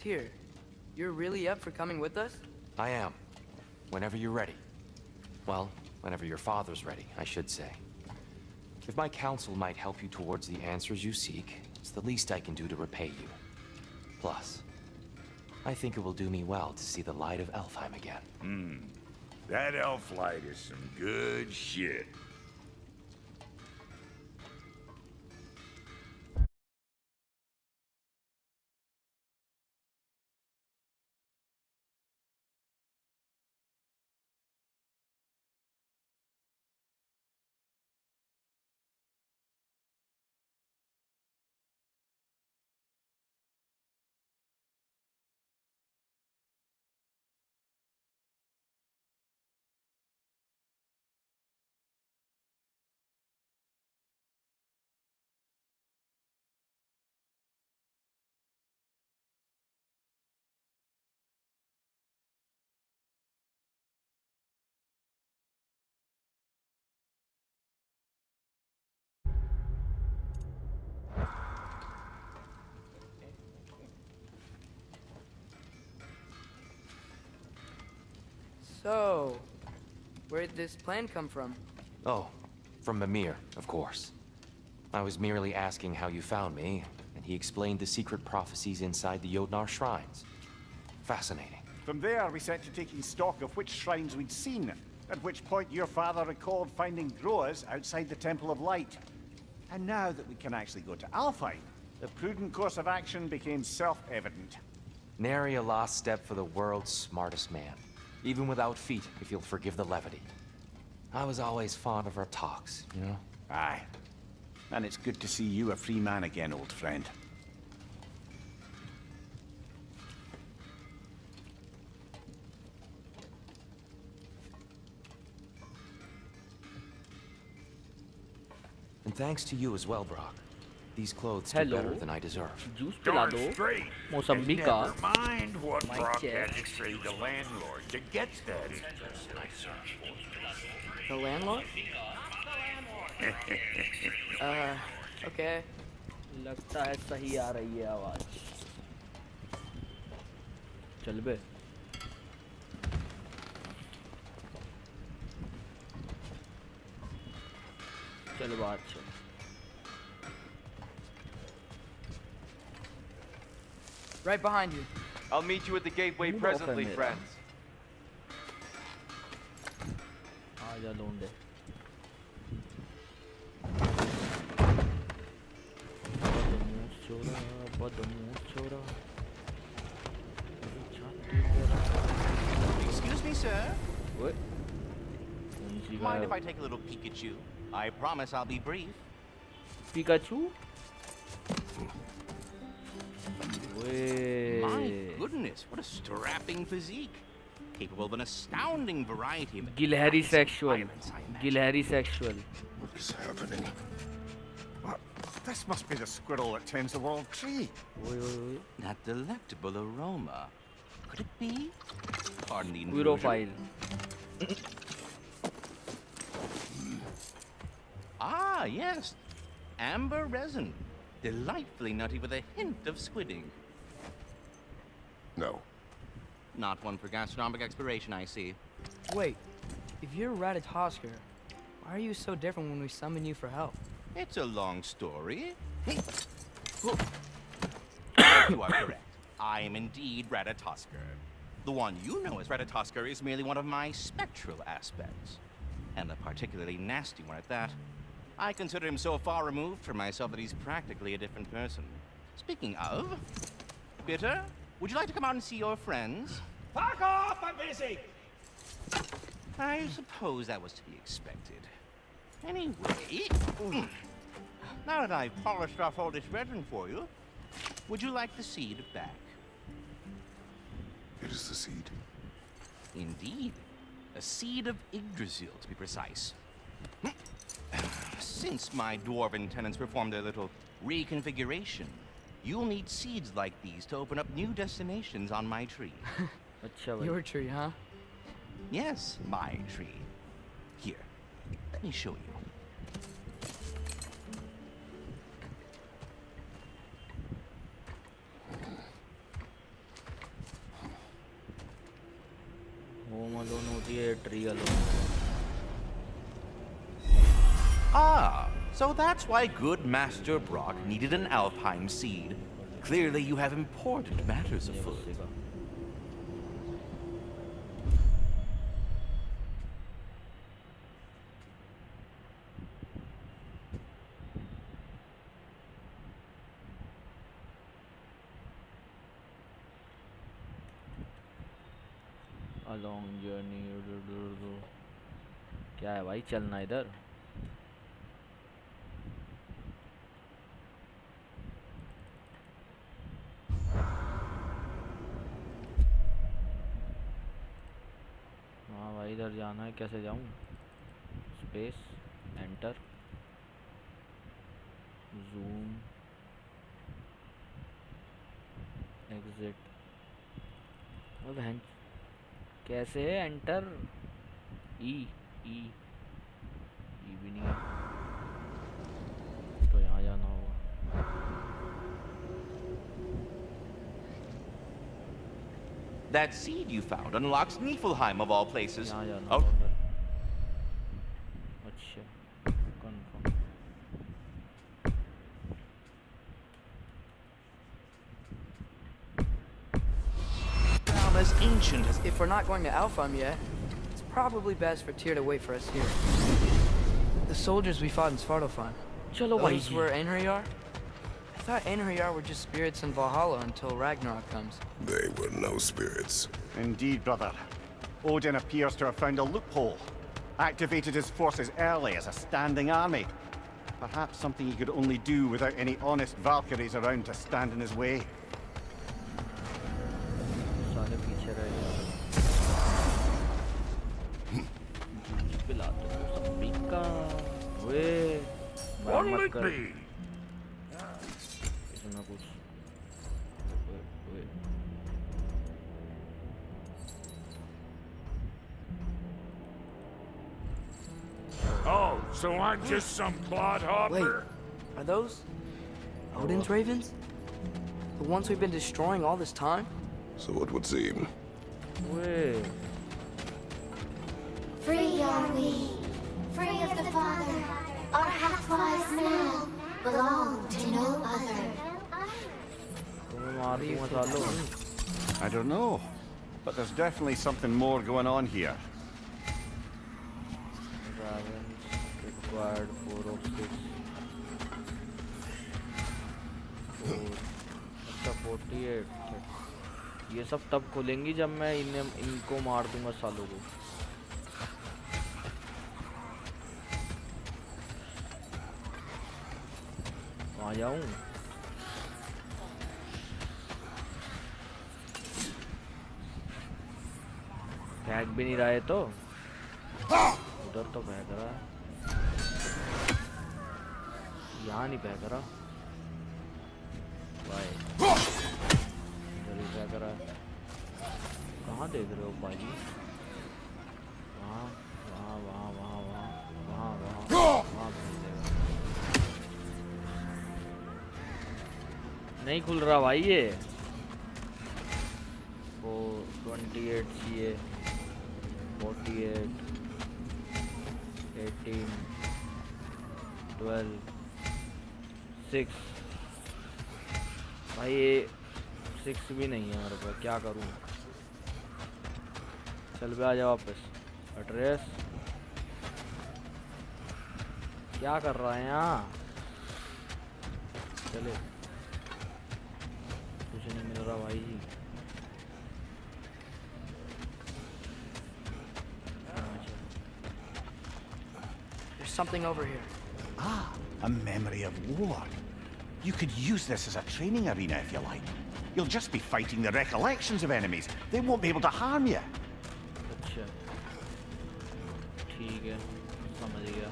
Tyr, you're really up for coming with us? I am. Whenever you're ready. Well, whenever your father's ready, I should say. If my counsel might help you towards the answers you seek, it's the least I can do to repay you. Plus, I think it will do me well to see the light of Elfheim again. That elf light is some good shit. So, where'd this plan come from? Oh, from Mimir, of course. I was merely asking how you found me, and he explained the secret prophecies inside the Jotnar shrines. Fascinating. From there, we set to taking stock of which shrines we'd seen, at which point your father recalled finding growers outside the Temple of Light. And now that we can actually go to Alfheim, the prudent course of action became self-evident. Nary a lost step for the world's smartest man. Even without feet, if you'll forgive the levity. I was always fond of our talks, you know? Aye. And it's good to see you a free man again, old friend. And thanks to you as well, Brock. These clothes do Hello. better than I deserve. Juice पिला Darn दो straight. Mosambi And का never mind what My Brock chair. had to say the landlord to get that. The landlord? Okay. लगता है सही आ रही है आवाज चल बे चल बात चल Right behind you. I'll meet you at the gateway Move presently, off, friends. आजा लोंडे बदमूस छोरा बदमूस छोरा Excuse me, sir. ओए Mind if I take a little peek at you? I promise I'll be brief. Pikachu My goodness, what a strapping physique. Capable of an astounding variety of गिलहरी acts and sexual violence, I imagine. गिलहरी sexual What is happening? What? This must be the squirrel that tends the world tree. ओए ओए ओए That delectable aroma. Could it be? Pardon the intrusion. वीरोफाइल Ah, yes. Amber resin. Delightfully nutty with a hint of squidding. No. Not one for gastronomic exploration, I see. Wait, if you're Ratatoskr, why are you so different when we summon you for help? It's a long story. You are correct. I am indeed Ratatoskr. The one you know as Ratatoskr is merely one of my spectral aspects. And a particularly nasty one at that. I consider him so far removed from myself that he's practically a different person. Speaking of, Bitter, would you like to come out and see your friends? Fuck off! I'm busy! I suppose that was to be expected. Anyway, now that I've polished off all this resin for you, would you like the seed back? It is the seed. Indeed. A seed of Yggdrasil, to be precise. Since my dwarven tenants performed their little reconfiguration, you'll need seeds like these to open up new destinations on my tree. अच्छा भाई Your tree, huh? Yes, my tree. Here, let me show you. Alone होती है tree alone. Ah, so that's why good Master Brock needed an Alpine seed. Clearly you have important matters afoot. A long journey. क्या है भाई चलना इधर. हाँ भाई इधर जाना है. कैसे जाऊँ? Space enter zoom exit. अब हैं कैसे है एंटर. ई ई ई भी नहीं है तो यहाँ जाना होगा. That seed you found unlocks Niflheim of all places. यहाँ जाना Oh, होगा. अच्छा confirm. realm as ancient as If we're not going to Alfheim yet, it's probably best for Tyr to wait for us here. The soldiers we fought in Svartalfheim, चलो भाई those ji. were Einherjar? I thought Einherjar were just spirits in Valhalla until Ragnarok comes. They were no spirits. Indeed, brother. Odin appears to have found a loophole. Activated his forces early as a standing army. Perhaps something he could only do without any honest Valkyries around to stand in his way. साले पीछे रह गए. Juice पिलाते हो सब का. वे मत कर. इसमें कुछ. वे. Oh, so I'm just some clodhopper? Wait, are those Odin's ravens? The ones we've been destroying all this time? So it would seem. Way. Free are we, free of the Father. Our half-lives now belong to no other. तुम्हें मार दूंगा सालो. I don't know, but there's definitely something more going on here. Ravens required 4 of 6. 4. अच्छा 48. ये सब तब खुलेंगी जब मैं इनको मार दूंगा सालों को. वहाँ जाऊँ. फेंक भी नहीं रहा है तो उधर तो फेंक रहा है. यहाँ नहीं फेंक रहा भाई. इधर ही फेंक रहा है. कहाँ देख रहे हो भाई? वहाँ वहाँ वहाँ वहाँ वहाँ वहाँ वहाँ वहाँ भेजेगा. नहीं खुल रहा भाई ये. वो 28 चाहिए. 48 18 12 6. भाई ये 6 भी नहीं है मेरे पास. क्या करूँ? चल बे आजा वापस. एड्रेस क्या कर रहा है यहाँ? चले. कुछ नहीं मिल रहा भाई जी. There's something over here. Ah, a memory of war. You could use this as a training arena if you like. You'll just be fighting the recollections of enemies. They won't be able to harm you. अच्छा ठीक है समझ गया.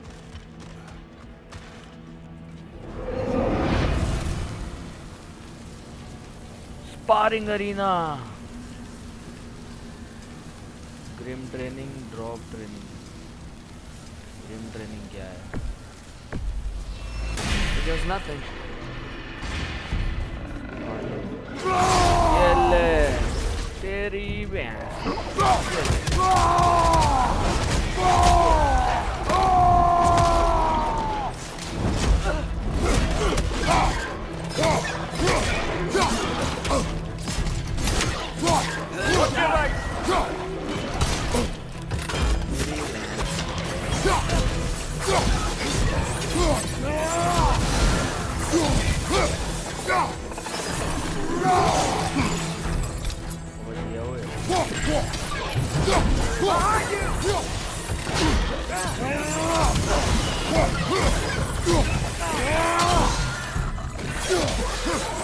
Sparring arena. Grim training drop training. Grim training क्या है? There's nothing. ये ले तेरी भैंस.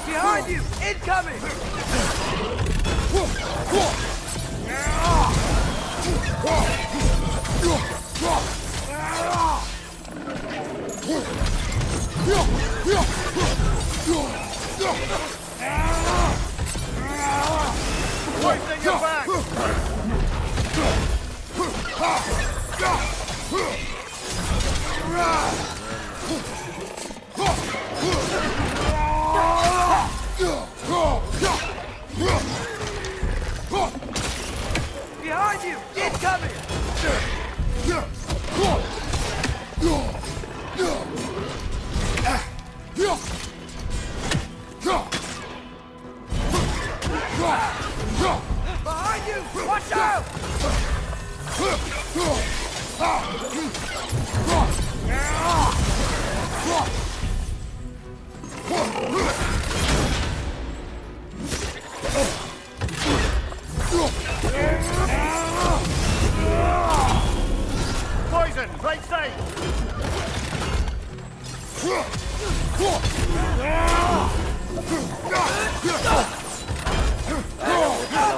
Behind you! Incoming! Poison your back! Behind you! Incoming! Behind you! Watch out! Poison! Right side!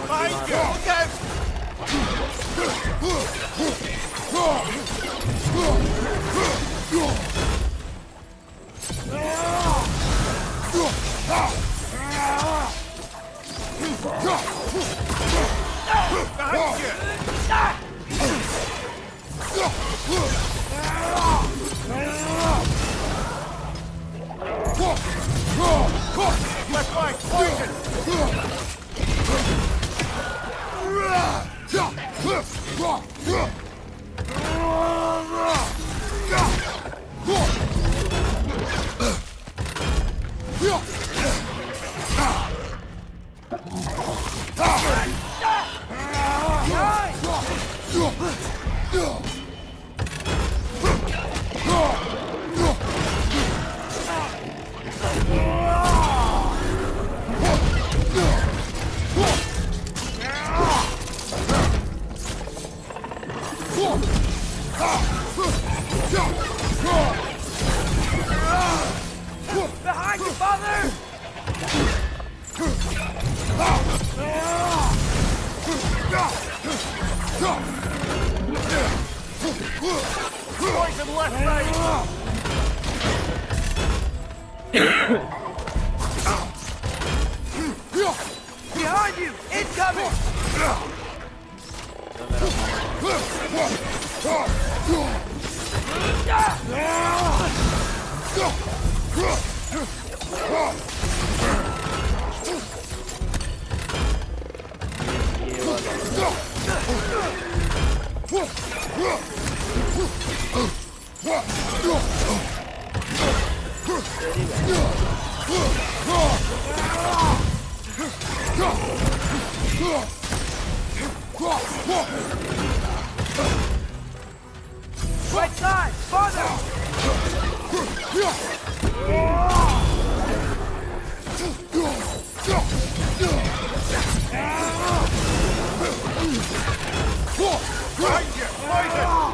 Behind you! Look out! Behind you! Left flank! Poison! Behind you, father! Poison left side! Behind you! Incoming! Right side! Farther! Behind you! Poison!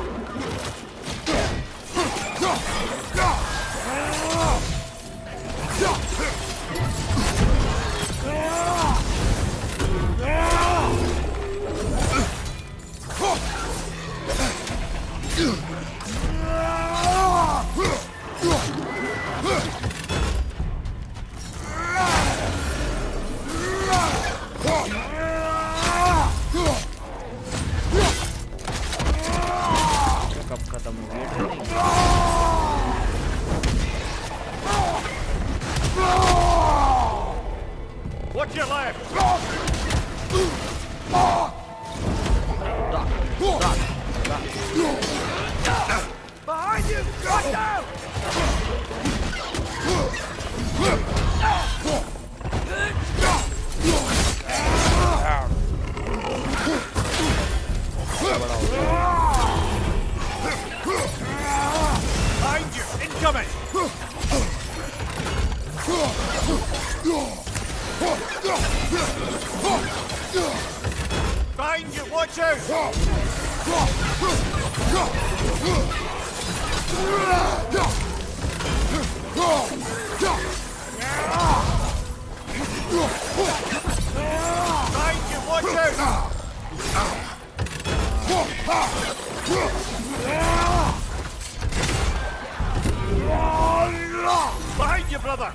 Behind you, watch out! Behind you, watch out! Behind you, brother!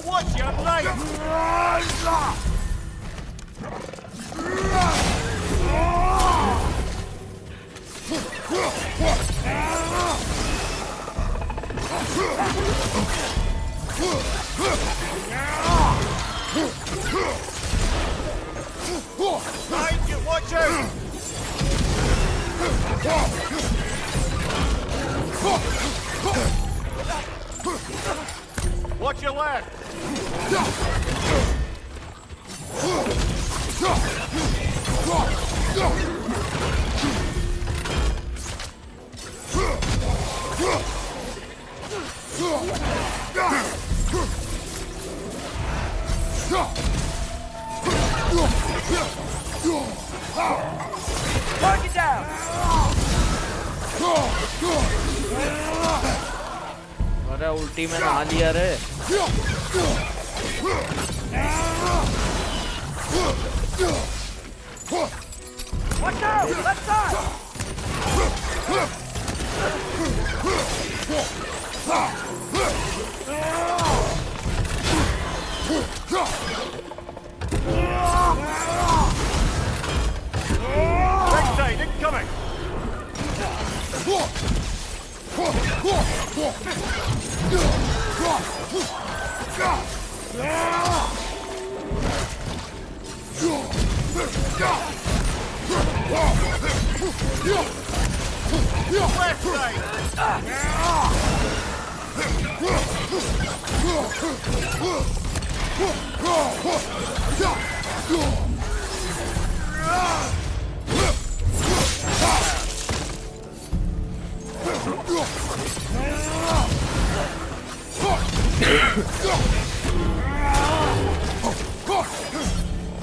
Watch your right! Behind you, watch out! Watch your left! Mark it down! अरे उल्टी में नहा लिया रे Watch out! Left side! Right side, incoming! Left side!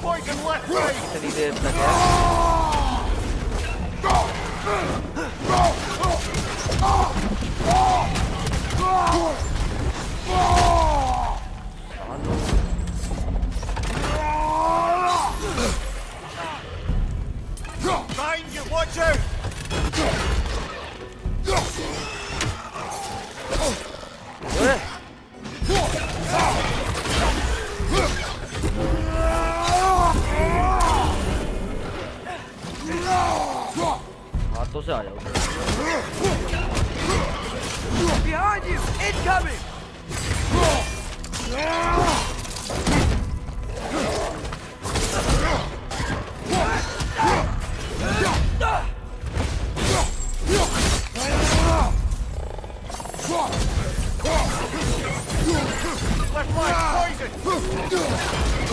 Poison left side! इतनी देर तक है Behind you, watch out! हाथों से आ जाओ Behind you! Incoming! Left leg, poison!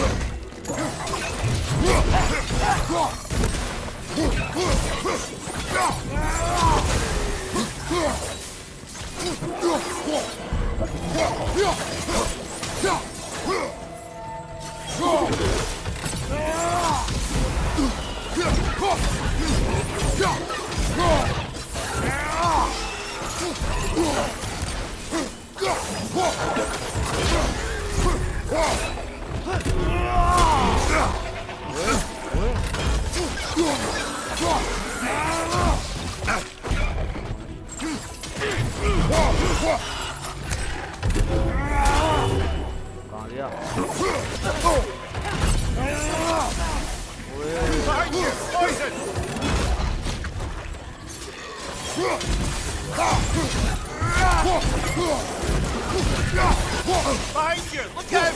कहाँ गया Behind you, poison! Behind you! Look out!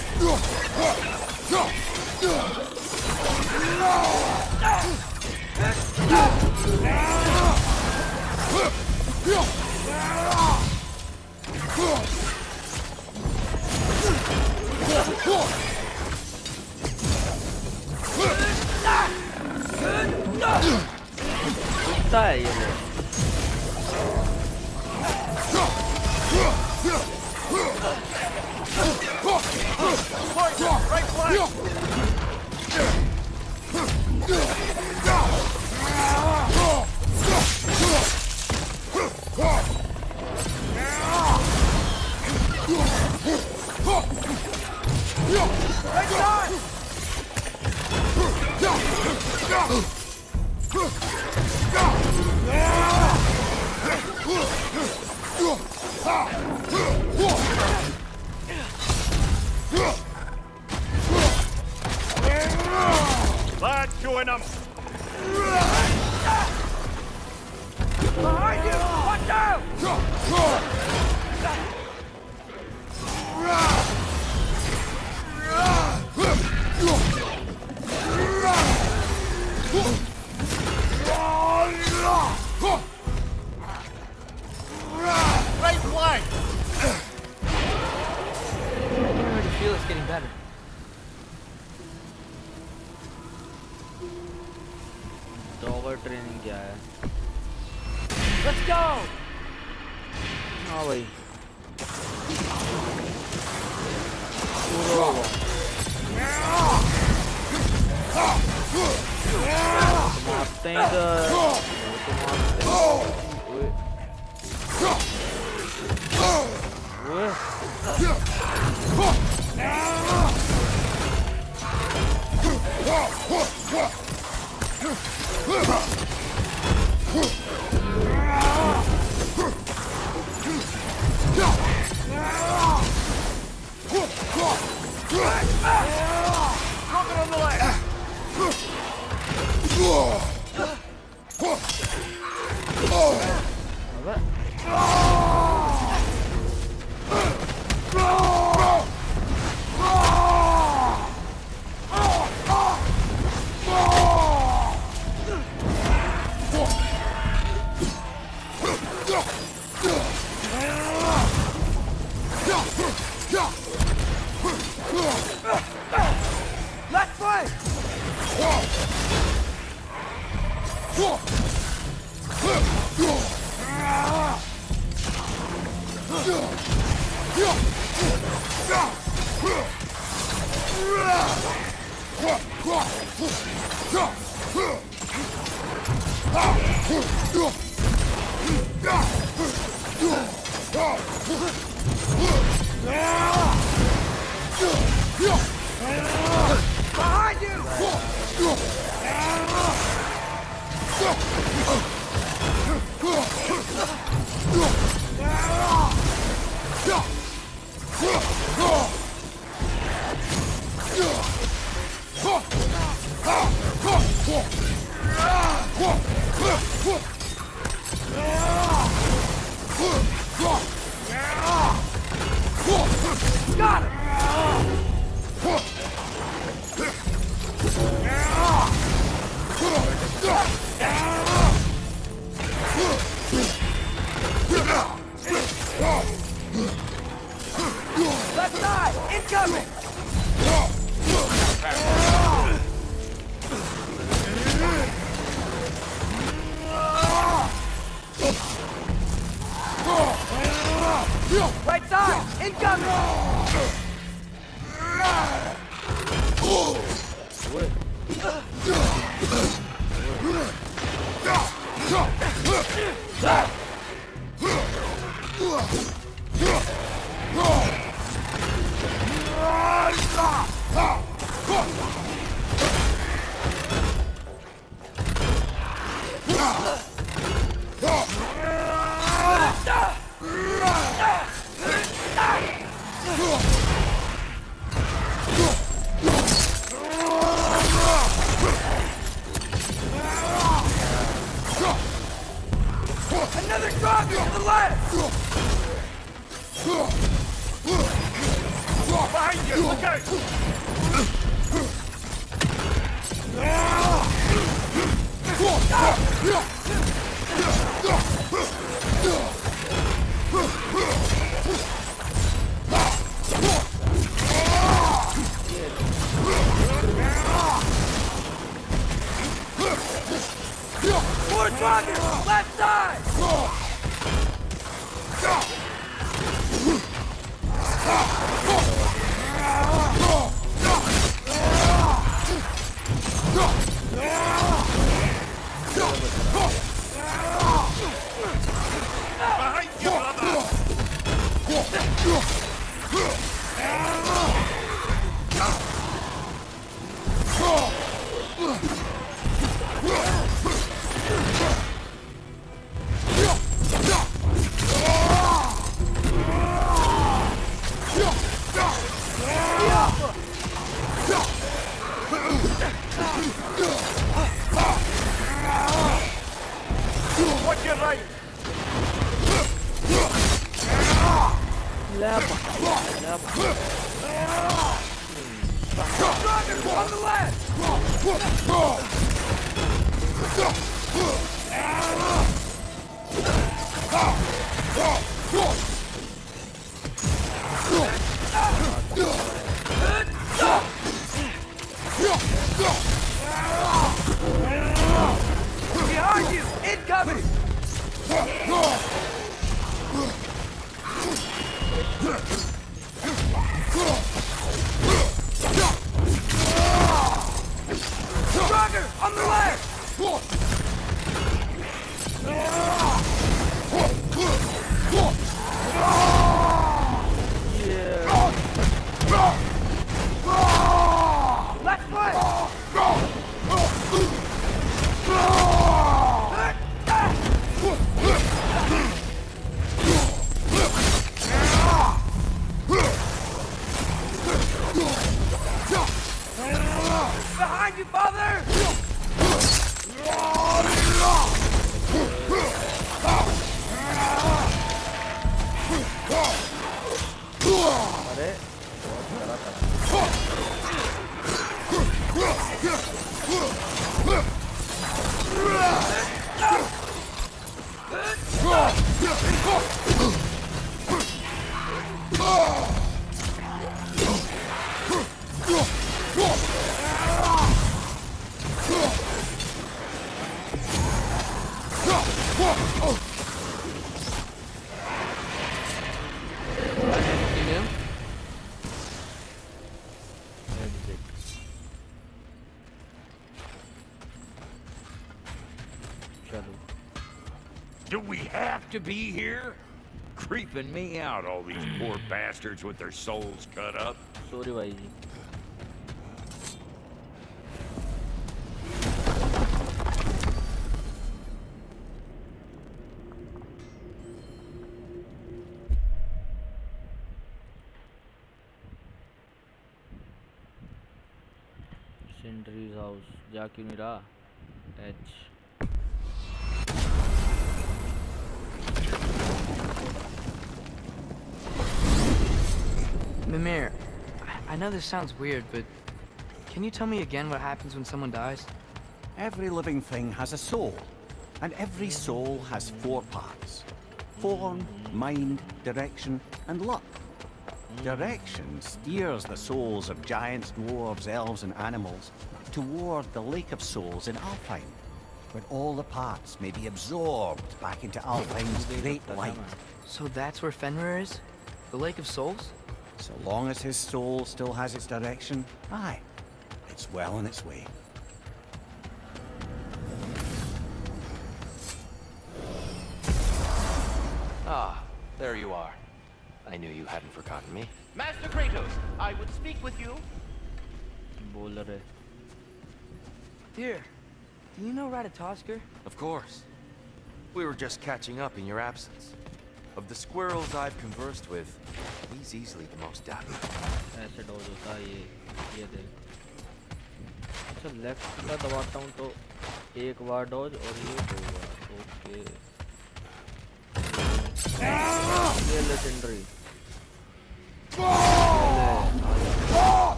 कुत्ता है ये लोग Right flank! Lad, chewing them! Behind you! Watch out! Right flank! I can already feel it's getting better. डॉगर training क्या है Let's go! हाँ भाई मारते हैं इधर Rocket on the left! Left flank! Behind you! Got it! Left side! Incoming! Right side! Incoming! Another target to the left! More targets! Left side! Behind you, brother! Watch your right! Targets on the left! Behind you! Incoming! Tracker on the left! Left foot! Behind you, father! अरे बहुत खरा था Anything new? Exit. चलो Do we have to be here? Creeping me out, all these poor bastards with their souls cut up. Sorry भाई जी centres house जा क्यों नहीं रहा H Mimir, I know this sounds weird, but can you tell me again what happens when someone dies? Every living thing has a soul, and every soul has 4 parts. Form, mind, direction, and luck. Direction steers the souls of giants, dwarves, elves, and animals toward the Lake of Souls in Alpine, where all the parts may be absorbed back into Alpine's great light. So that's where Fenrir is? The Lake of Souls? So long as his soul still has its direction, aye, it's well on its way. Ah, there you are. I knew you hadn't forgotten me. Master Kratos, I would speak with you. बोल रहे Dear, do you know Ratatoskr? Of course. We were just catching up in your absence. Of the squirrels I've conversed with, he's easily the most dapper. ऐसे Dodge होता है ये दे अच्छा left का दबाता हूँ तो एक बार डॉज और ये 2 बार ओके ये लेजेंडरी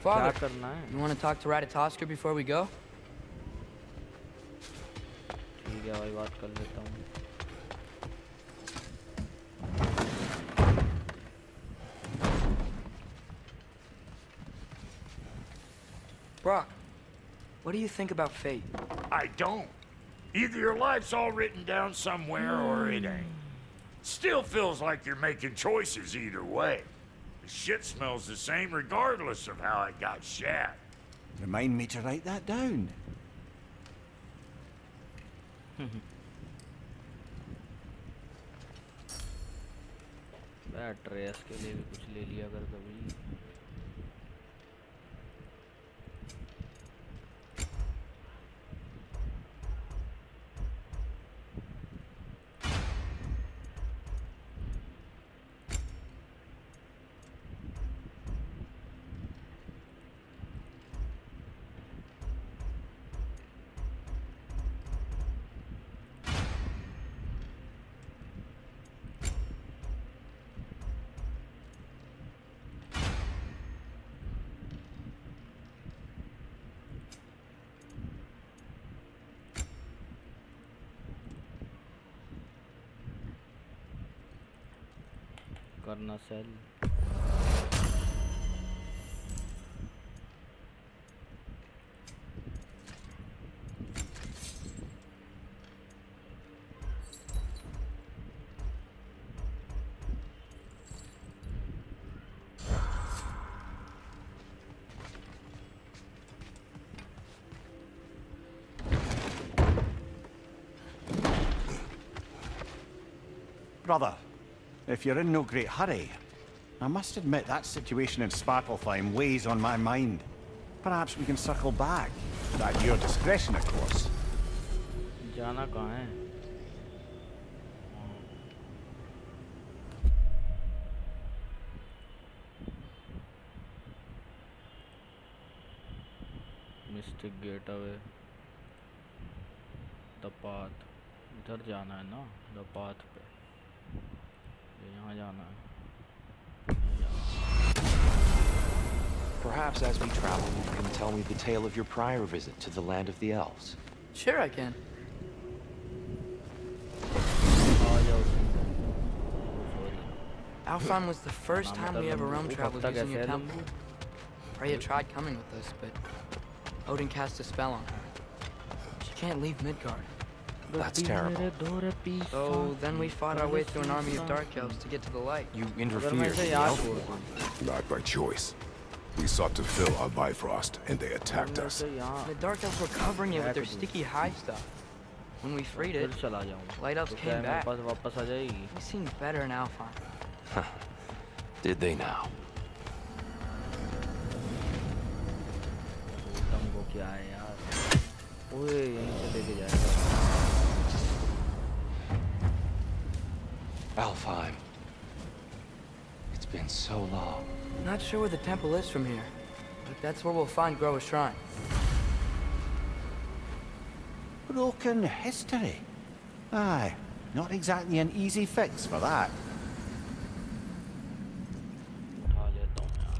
Father, क्या करना है? you want to talk to Ratatosker before we go? ठीक है भाई, बात कर लेता हूँ. Brock, what do you think about fate? I don't. Either your life's all written down somewhere or it ain't. Still feels like you're making choices either way. The shit smells the same regardless of how it got shat. Remind me to write that down. मैं trace के लिए भी कुछ ले लिया कर कभी. करना cell. Brother, if you're in no great hurry, I must admit that situation in Svartalfheim weighs on my mind. Perhaps we can circle back. At your discretion, of course. जाना कहाँ है? Mistake get away. The path. इधर जाना है ना, the path पे. यहाँ जाना है. Perhaps as we travel, you can tell me the tale of your prior visit to the land of the elves. Sure I can. Alfheim was the first time we ever roam traveled using your temple. Freya tried coming with us, but Odin cast a spell on her. She can't leave Midgard. That's terrible. So then we fought our way through an army of dark elves to get to the light. You interfered in the elf war. Not by choice. We sought to fill our Bifrost, and they attacked us. The dark elves were covering it with their sticky high stuff. When we freed it, light elves came back. We seemed better in Alfheim. Did they now? तुमको क्या है यार? ओए यहीं से लेके जाएगा. Alfheim. It's been so long. Not sure where the temple is from here, but that's where we'll find Groa's shrine. Broken history. Aye, not exactly an easy fix for that. उठा लेता हूँ यार.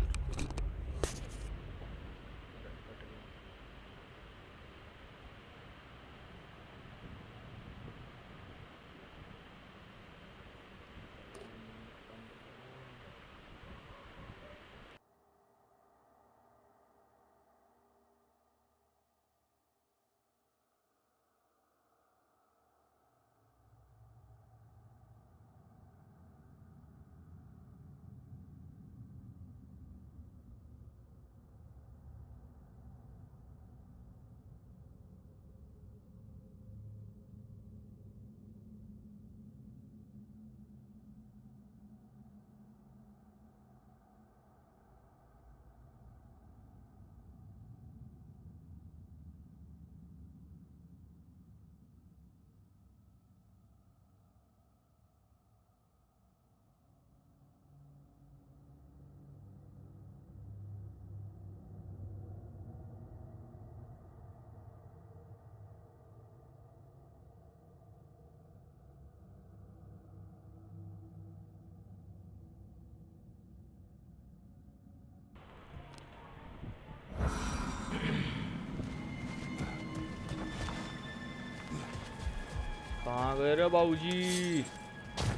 कहाँ गए रे बाबूजी?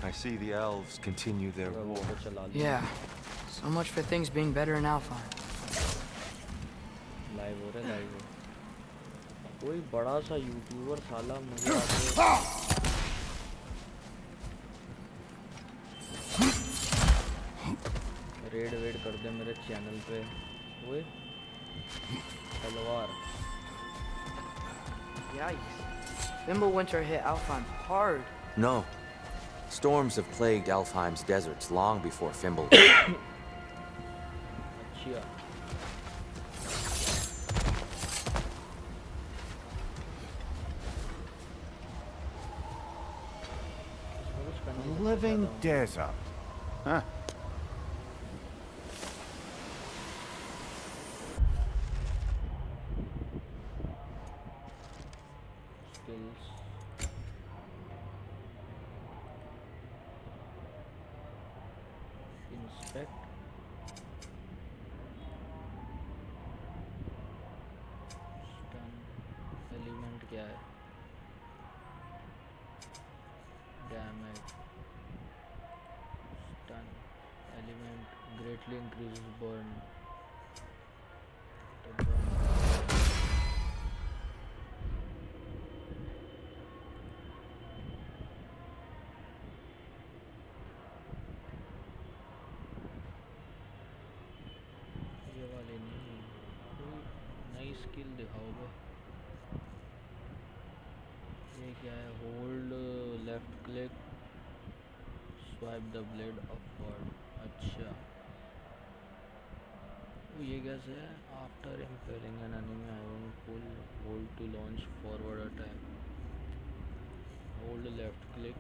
I see the elves continue their वो war. तो चला लिया। Yeah. So much for things being better in Alpine. Live हो रहा है लाइव। कोई बड़ा सा यूट्यूबर साला मुझे आके रेड वेड कर दे मेरे चैनल पे। ओए तलवार। Yikes. Fimbulwinter hit Alfheim hard. No. Storms have plagued Alfheim's deserts long before Fimble. अच्छा। Living desert. Huh? Skills. Inspect. Stun. Element क्या है? Damage. Stun. Element greatly increases burn. The burn. ये वाले नहीं, कोई नई स्किल दिखाओ बे। ये क्या है? Hold left click swipe the blade upward. अच्छा ये कैसे है? After impaling an enemy I will pull hold to launch forward attack. Hold left click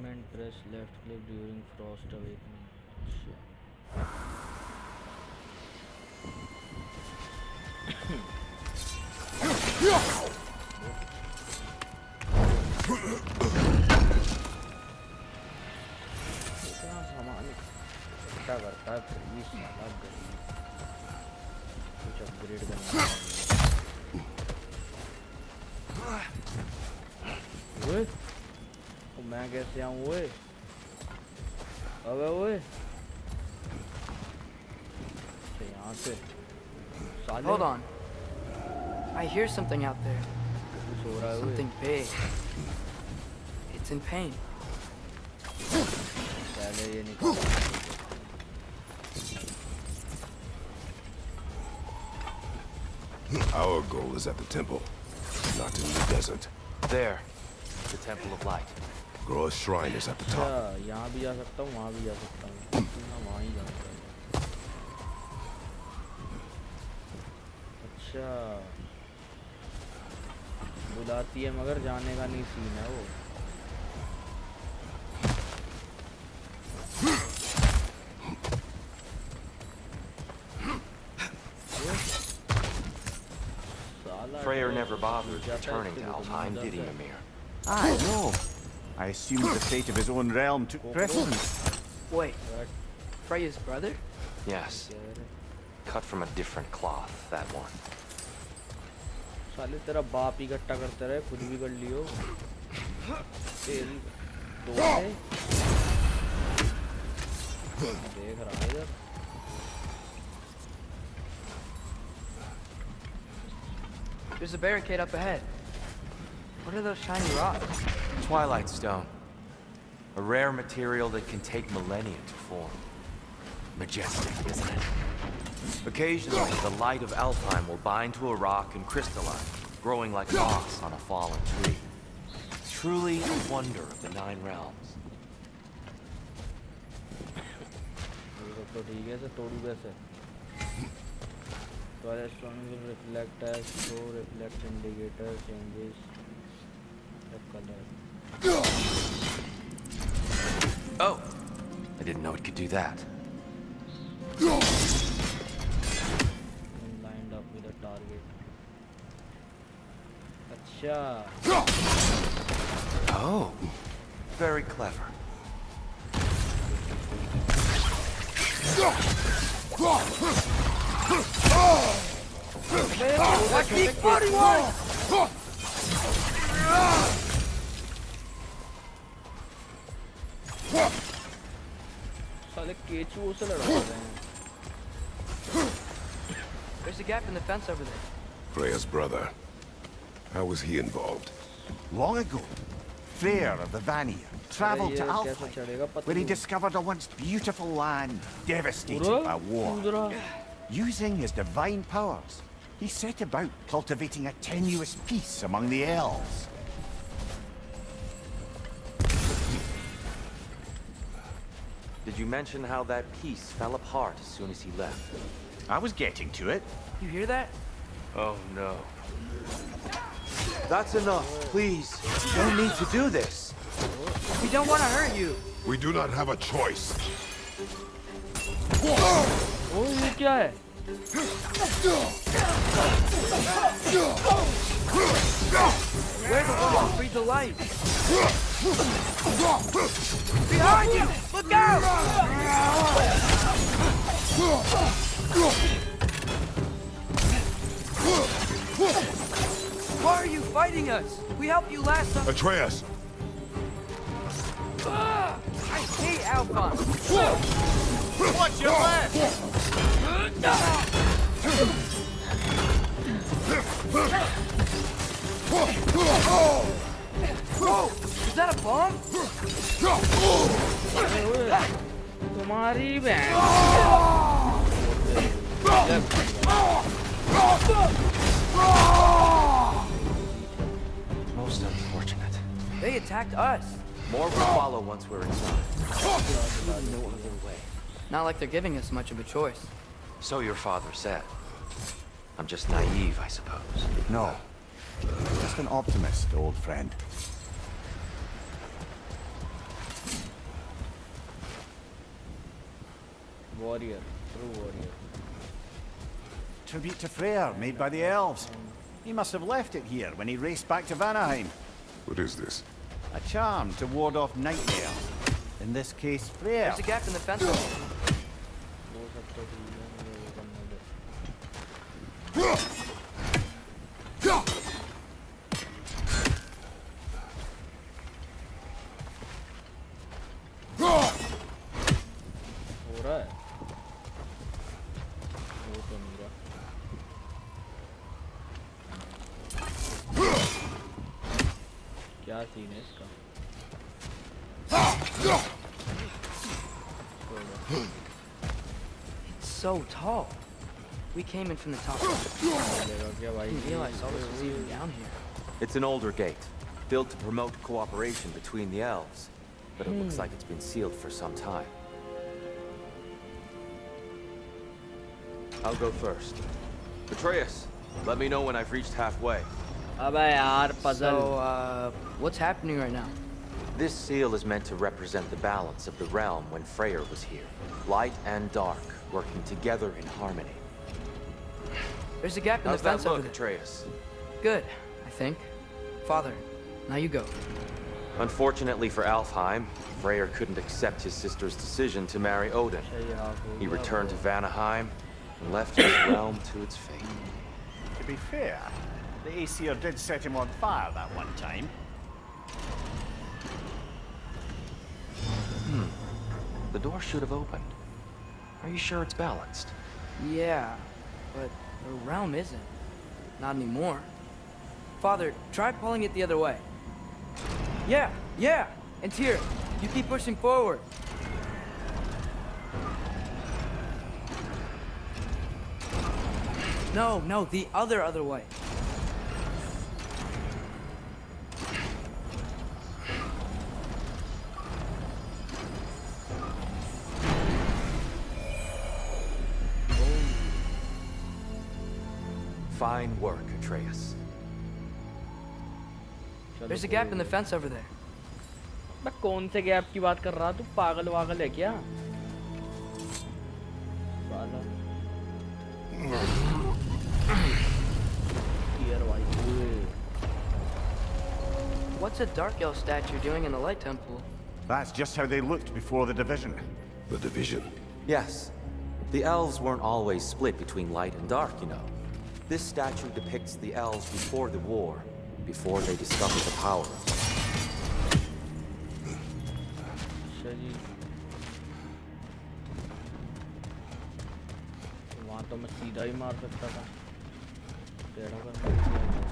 and press left click during frost awakening. इतना सामान इकट्ठा करता है फिर भी साला गरीब कुछ अपग्रेड करना है। मैं कैसे आऊँ ओए? अबे ओए यहाँ से साले। Hold on. I hear something out there. कुछ हो रहा है ओए। Something big. It's in pain. पहले ये निकल। Our goal is at the temple, not in the desert. There, the Temple of Light. Groa's shrine is at the top. यहाँ भी जा सकता हूँ, वहाँ भी जा सकता हूँ। ना वहाँ ही जाना चाहिए। अच्छा, बुलाती है मगर जाने का नहीं सीन है वो। Freyr never bothered returning to Alfheim, did he, Mimir? I know. I assumed the fate of his own realm took precedence. Wait, Freya's brother? Yes. Cut from a different cloth, that one. साले तेरा बाप इकट्ठा करते रहे, खुद भी कर लियो। तेरी दो है। देख रहा है इधर। There's a barricade up ahead. What are those shiny rocks? Twilight Stone. A rare material that can take millennia to form. Majestic, isn't it? Occasionally, the light of Alfheim will bind to a rock and crystallize, growing like moss on a fallen tree. Truly a wonder of the Nine Realms. तो ठीक है, तोड़ू कैसे? Twilight storm will reflect as flow reflect indicator changes the color. Oh! I didn't know it could do that. And lined up with a target. Acha. Oh! Very clever. Watch me, 41! साले केचुओं से लड़ा रहे हैं. There's a gap in the fence over there. Freya's brother. How was he involved? Long ago, Freyr of the Vanir traveled to कैसे Alfheim, चढ़ेगा पता where he नहीं. discovered a once beautiful land devastated by war. कूद Using his divine powers, he set about cultivating a tenuous peace among the elves. Did you mention how that piece fell apart as soon as he left? I was getting to it. You hear that? Oh no. That's enough, please. You don't need to do this. We don't want to hurt you. We do not have a choice. ओ ये क्या है? Where's the wall? Breathe the light. Behind you! Look out! Why are you fighting us? We helped you last time. Atreus! I hate Alphonse. Watch your left! Whoa! Is that a bomb? तुम्हारी बहन. Most unfortunate. They attacked us. More will follow once we're inside. No other way. Not like they're giving us much of a choice. So your father said. I'm just naive, I suppose. No. Just an optimist, old friend. Warrior, true warrior. Tribute to Freyr, made by the elves. He must have left it here when he raced back to Vanaheim. What is this? A charm to ward off nightmare. In this case, Freyr. There's a gap in the fence. हो सकता है ये करना दे. हो रहा है. वो तो नहीं रहा. क्या सीन है इसका? It's so tall. We came in from the top. क्या भाई? Didn't realize all this was even down here. It's an older gate, built to promote cooperation between the elves. But it looks like it's been sealed for some time. I'll go first. Atreus, let me know when I've reached halfway. अबे यार puzzle. So, what's happening right now? This seal is meant to represent the balance of the realm when Freyr was here. Light and dark, working together in harmony. There's a gap in How's the that fence over look, there. Atreus? Good, I think. Father, now you go. Unfortunately for Alfheim, Freyr couldn't accept his sister's decision to marry Odin. He returned to Vanaheim and left his realm to its fate. To be fair, the Aesir did set him on fire that one time. The door should have opened. Are you sure it's balanced? Yeah, but the realm isn't. Not anymore. Father, try pulling it the other way. Yeah! And here, you keep pushing forward. No, the other way. Fine work, Atreus. There's a gap in the fence over there. मैं कौन से gap की बात कर रहा? तू पागल वागल है क्या? साला What's a dark elf statue doing in the light temple? That's just how they looked before the division. The division. Yes. The elves weren't always split between light and dark, you know. This statue depicts the elves before the war, before they discovered the power.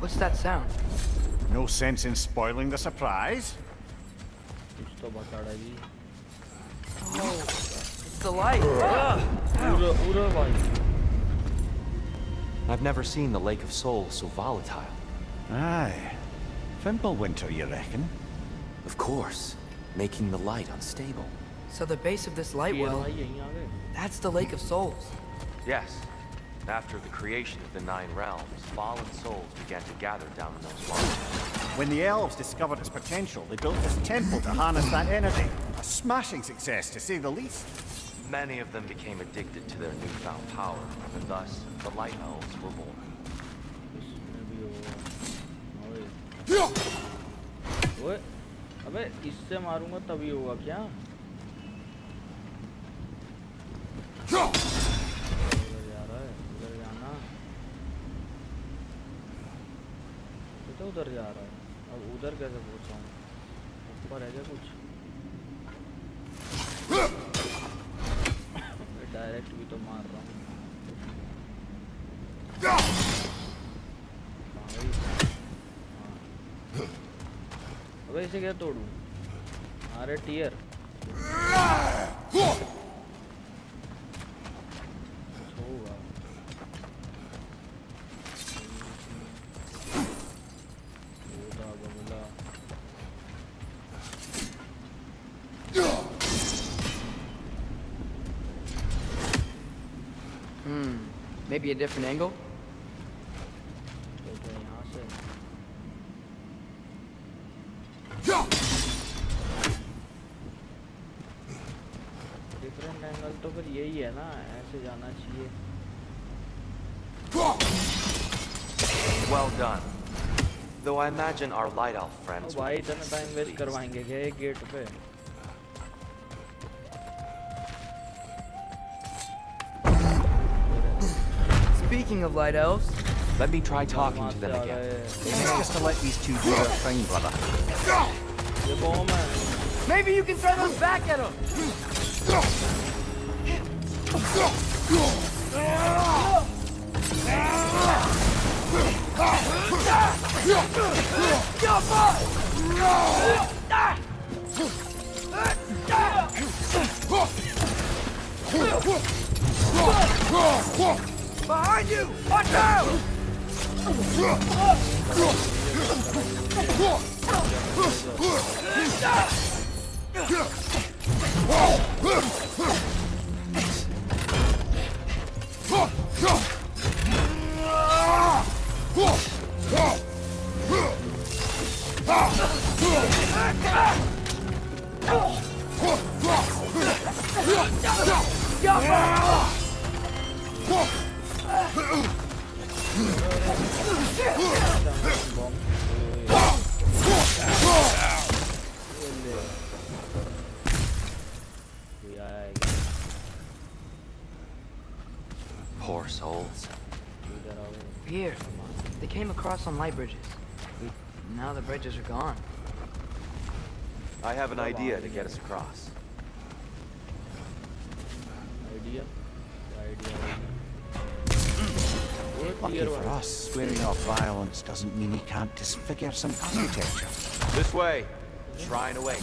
What's that sound? No sense in spoiling the surprise. Oh, it's the light. I've never seen the Lake of Souls so volatile. Aye. Fimbulwinter, you reckon? Of course, making the light unstable. So the base of this light well, that's the Lake of Souls. Yes. After the creation of the 9 realms, fallen souls began to gather down in those waters. When the elves discovered its potential, they built this temple to harness that energy. A smashing success, to say the least. Many of them became addicted to their newfound power, and thus, the Light Elves were born. ओए अबे इससे मारूंगा तभी होगा क्या? उधर जा रहा है, उधर जाना। तो उधर जा रहा है। अब उधर कैसे पहुंचाऊं? ऊपर है क्या कुछ? मैं डायरेक्ट भी तो मार रहा हूँ। अबे इसे क्या तोड़ूं? अरे टीयर होगा। ओदा बगला Maybe a different angle? Different angle तो फिर यही है ना, ऐसे जाना चाहिए। Well done. Though I imagine our light elf friends. भाई इतना टाइम वेस्ट करवाएंगे क्या एक गेट पे? Speaking of light elves, Let me try talking to them again. It's just to let these two do their thing, brother. ये bomb है। maybe you can throw those back at them. Behind you! Watch out! Poor souls. Here, they came across on light bridges. Now the bridges are gone. I have an idea to get us across. Idea? Lucky for us, swearing off violence doesn't mean he can't disfigure some architecture. This way. Shrine away.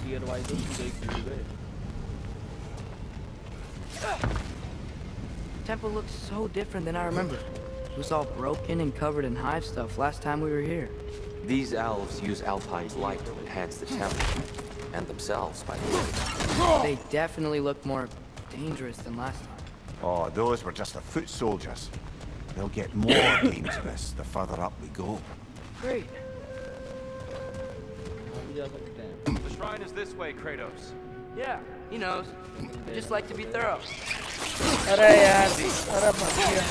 Tier wise तो सीधे ही गए। Temple looks so different than I remember. It was all broken and covered in hive stuff last time we were here. These elves use Alpine's light to enhance the temple. And themselves, by the way. They definitely look more dangerous than last time. Oh, those were just the foot soldiers. They'll get more dangerous the further up we go. Great. यहाँ भी जा सकते हैं. The shrine is this way, Kratos. Yeah, he knows. I just like to be thorough. अरे यार, अरे मत किया.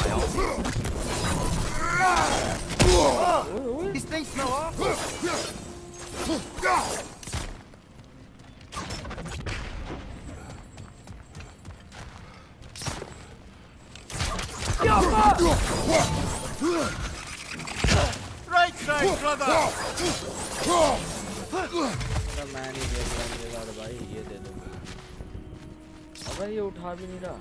These things smell awful. Right side, brother! अरे मैं नहीं देगा भाई, ये दे दो. अबे ये उठा भी नहीं रहा.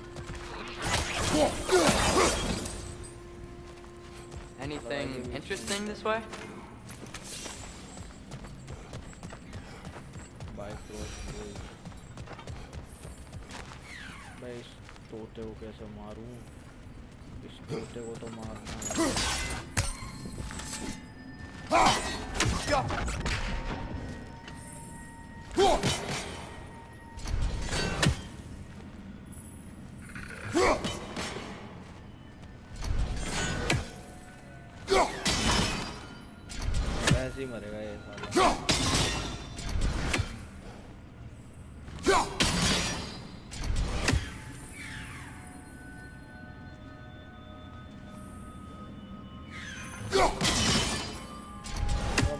Anything interesting this way? Bike road. मैं इस तोते को कैसे मारूं? इस तोते को तो मारना है. ऐसे ही मरेगा ये साला.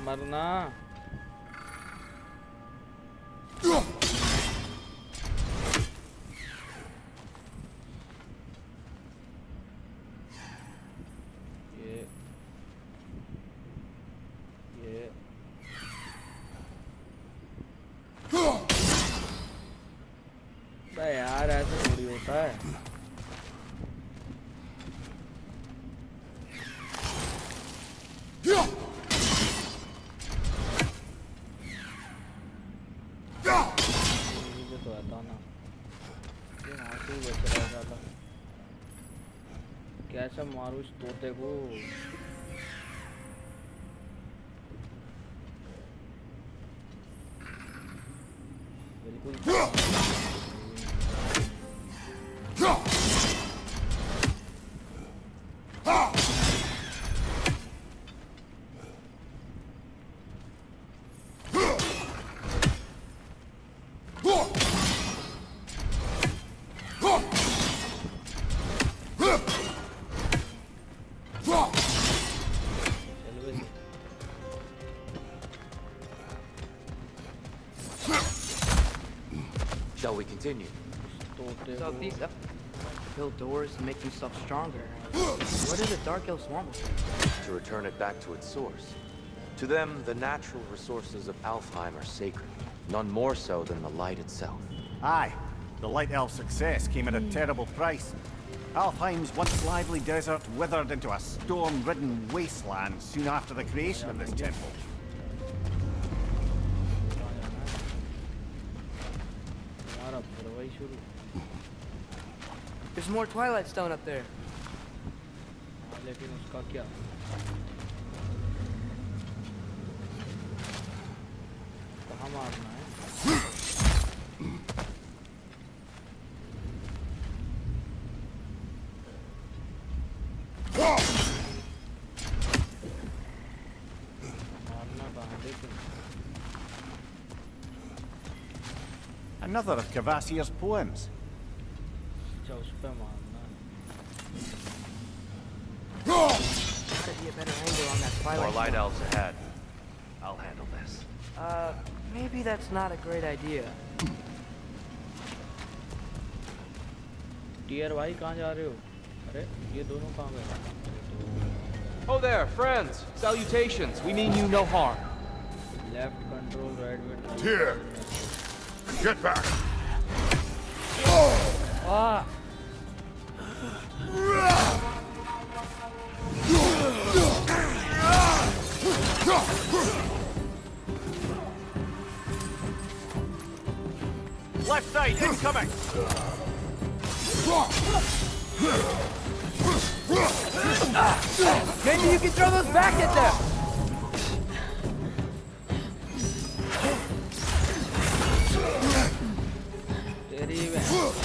मरना. ये बे यार ऐसे थोड़ी होता है. तो आता ना ये वहाँ से ही बच रहा है साला. कैसे मारूं इस तोते को? बिल्कुल Shall we continue? So if these to build doors and make themselves stronger, what do the Dark Elves want with it? To return it back to its source. To them, the natural resources of Alfheim are sacred, none more so than the light itself. Aye, the Light Elf success came at a terrible price. Alfheim's once lively desert withered into a storm-ridden wasteland soon after the creation of this temple. There's more Twilight Stone up there. लेकिन उसका क्या? कहाँ मारना है? मारना कहाँ लेकिन? Another of Cavassier's poems. अच्छा उस पे मारना है. Gotta be a better angle on that Twilight More light Stone. elves ahead. I'll handle this. Maybe that's not a great idea. टीयर भाई कहाँ जा रहे हो? अरे ये दोनों कहाँ गए? Oh there, friends! Salutations! We mean you no harm. Left control, right control. Here! Get back! Ah! Left side, incoming! Maybe you can throw those back at them! तेरी बहन.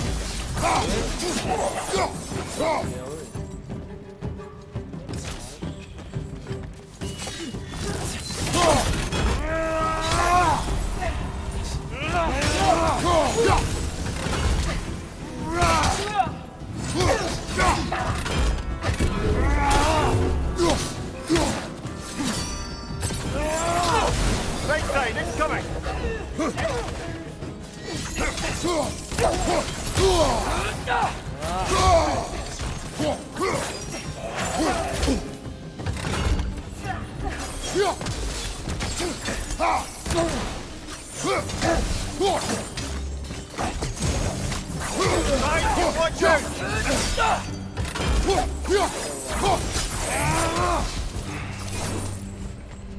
Right side, it's coming! Watch out!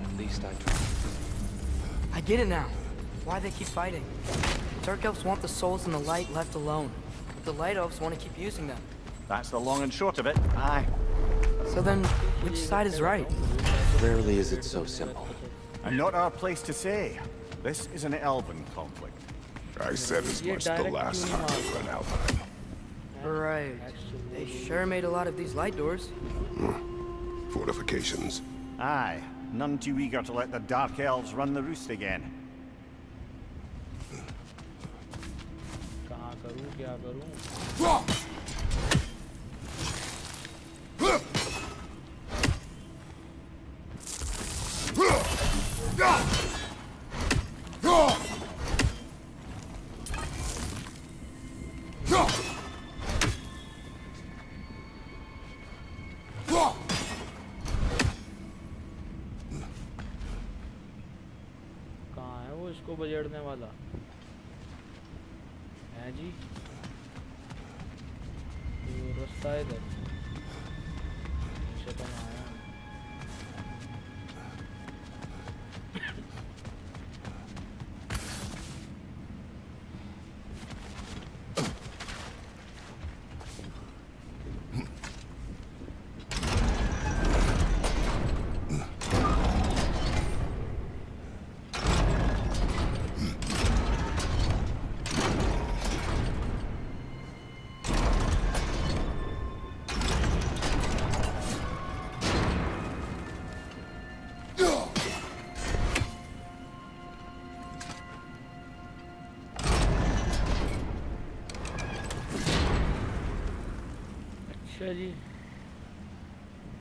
At least I tried. I get it now. Why they keep fighting. Dark elves want the souls in the light left alone. But the light elves want to keep using them. That's the long and short of it. Aye. So then, which side is right? Rarely is it so simple. And not our place to say. This is an elven conflict. I said as much the last time we went Alfheim. Right. They sure made a lot of these light doors. Fortifications. Aye. None too eager to let the Dark Elves run the roost again. कहाँ करूँ क्या करूँ कहाँ है वो इसको बजेड़ने वाला है जी ये रास्ता है इधर नीचे तो मैं आया हूँ। अच्छा जी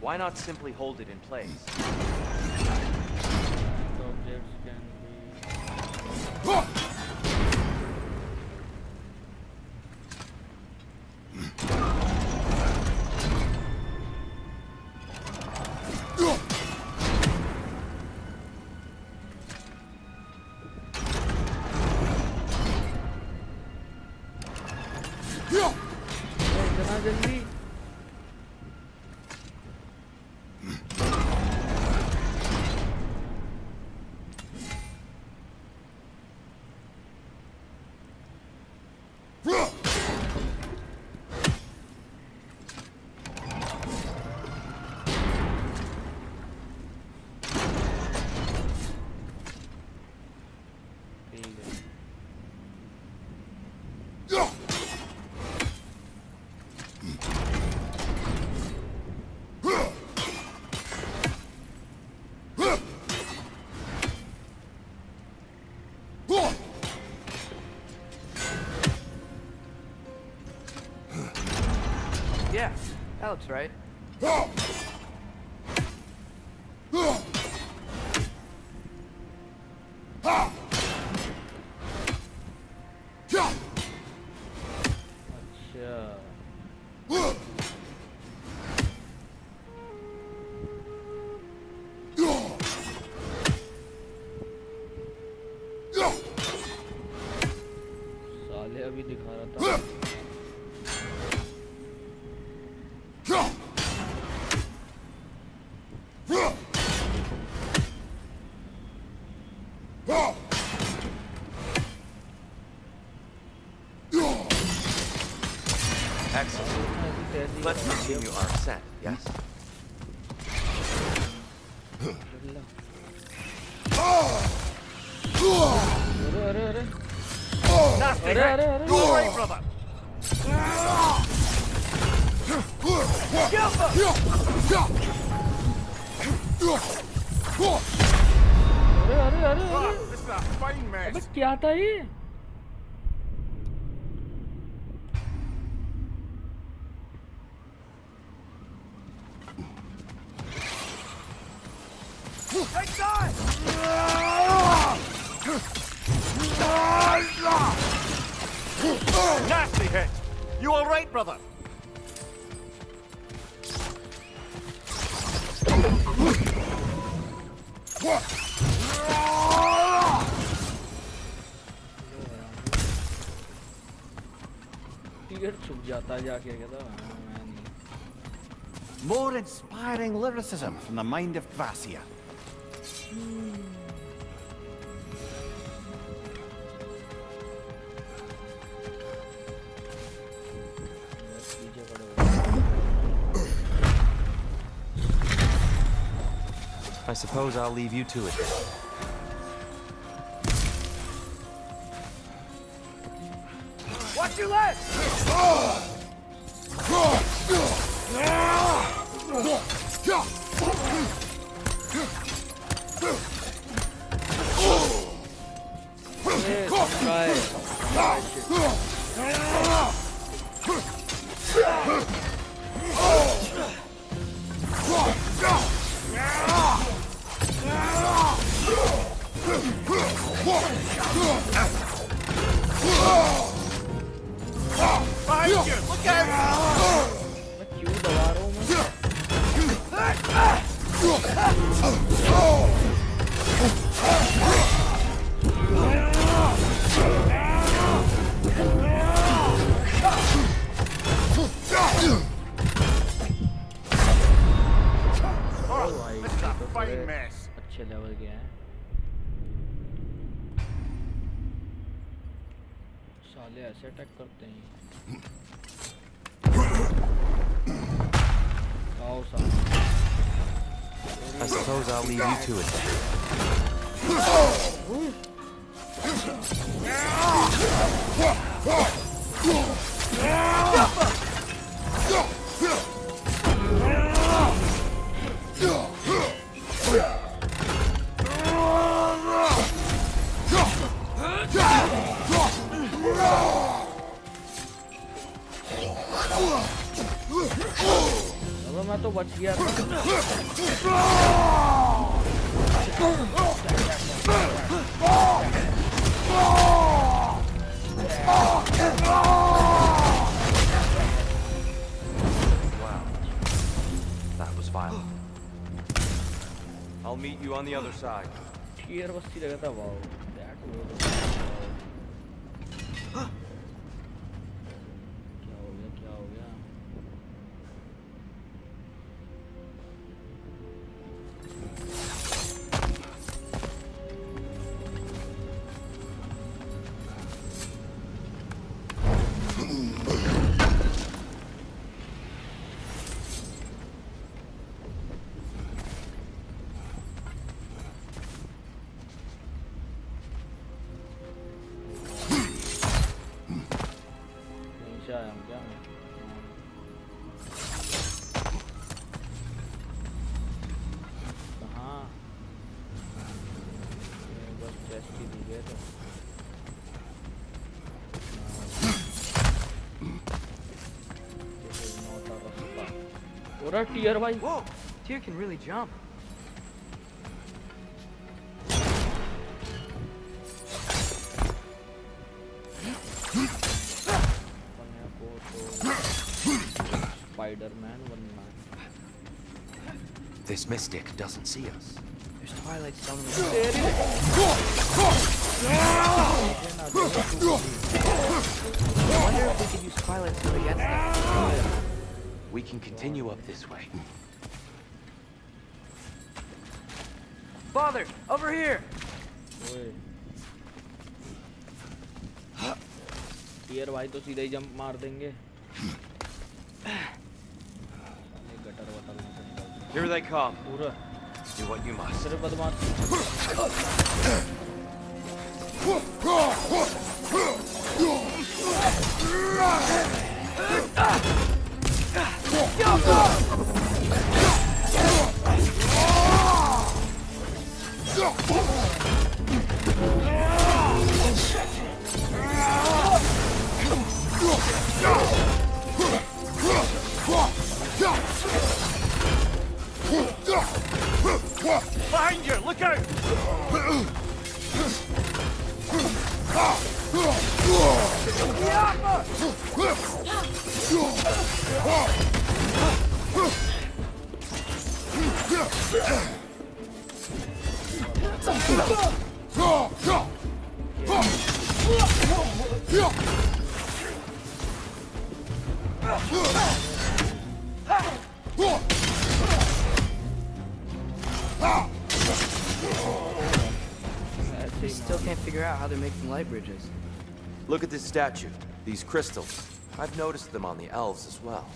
Why not simply hold it in place? the objects can be इतना जल्दी ठीक है Yeah, that looks right. अच्छा साले अभी दिखा रहा था Excellent. Let's continue our ascent, yes? अरे अरे अरे Nasty अरे hit. अरे अरे Go away, brother! अरे अरे Fuck, this is a fine mess. अबे क्या था ये? Take that! Nasty hit. You all right, brother? Ticket छुप जाता है जाके कहता मैं नहीं. More inspiring lyricism from the mind of Gracia. पीछे पड़े हो. I suppose I'll leave you to it. Watch your legs! ये समझा है. Behind you! Look out! मैं क्यों दबा रहा हूँ मैं? Oh, this is a fine mess. अच्छे लेवल के हैं. साले ऐसे अटैक करते हैं. आओ साले. I suppose I'll leave you to it. चलो मैं तो बच गया था. Wow. That was violent. I'll meet you on the other side. टीयर बस्ती लगा था. वाओ दैट वाज क्या हो गया. नीचे आया हूँ क्या मैं? कहाँ? ये बस चेस्ट ही दी गए तो. This is not a रास्ता. और टीयर भाई. Whoa! Tyr can really jump. Spider-Man बनना. This mystic doesn't see us. There's Twilight Stone in the I wonder if we could use Twilight Stone against them. We can continue up this way. Father, over here! ओए. Tier भाई तो सीधा ही jump मार देंगे. Gutter water में से निकल. Here they come. पूरा. Do what you must. सिर्फ बदमाश. I still can't figure out how they're making light bridges. Look at this statue. These crystals. I've noticed them on the elves as well.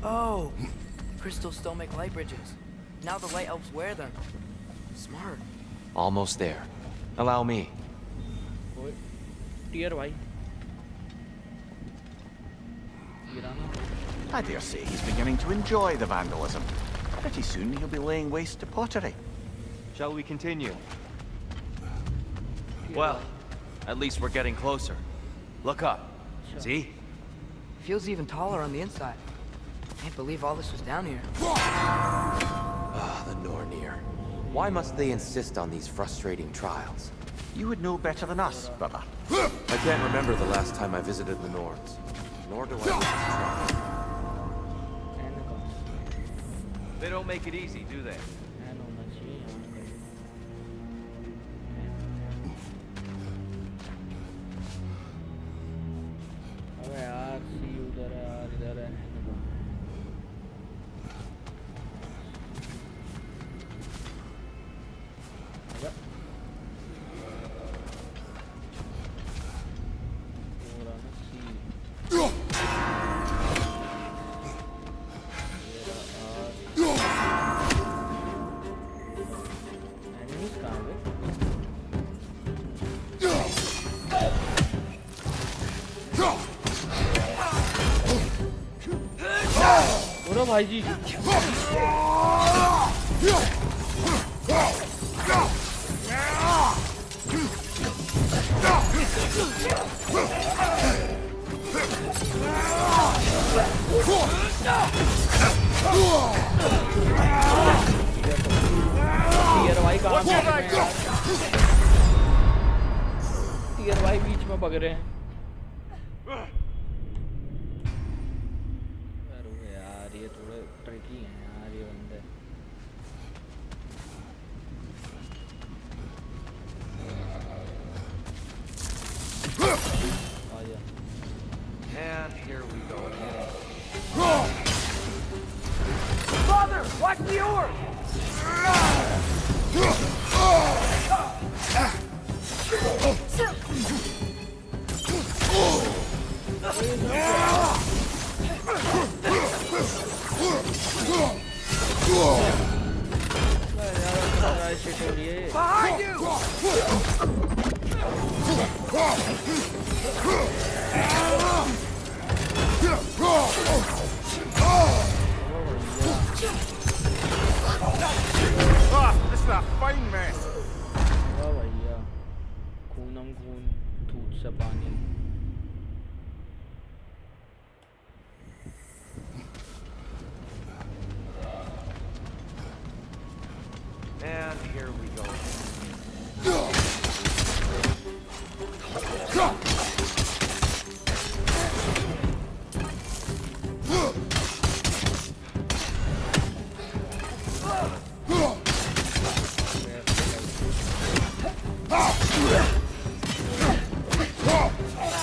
Oh! Crystals still make light bridges. Now the light elves wear them. Smart. Almost there. Allow me. ओए tier भाई गिराना I dare say he's beginning to enjoy the vandalism. Pretty soon he'll be laying waste to pottery. Shall we continue? Well, at least we're getting closer. Look up. See? Feels even taller on the inside. Can't believe all this was down here. Ah, the Nornir. Why must they insist on these frustrating trials? You would know better than us, brother. I can't remember the last time I visited the Nords. Nor do I wish to try. And कौन They don't make it easy, do they? And होना चाहिए यहाँ कहीं अबे यार सी उधर है यार इधर है अबे पूरा ना सी एनिमीज कहाँ है ओरे भाई जी टीयर भाई कहाँ पे हैं यार टीयर भाई बीच में भग रहे हैं अरे यार ये थोड़े ट्रिकी हैं यार ये बंदे आया And here we go again. Father, watch the orb! Behind you! Ah, this is a fine mess. वाह भैया खूनम खून दूध से पानी And here we go.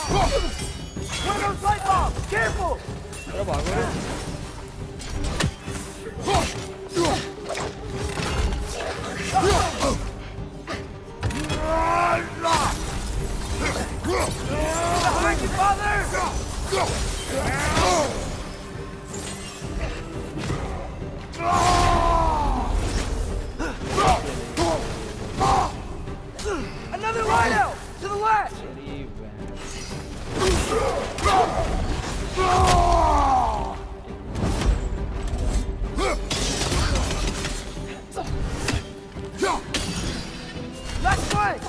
One of those light bulbs! Careful! अरे भागो रे Behind you, Father! Another light out! To the left! तेरी बहन Left flank!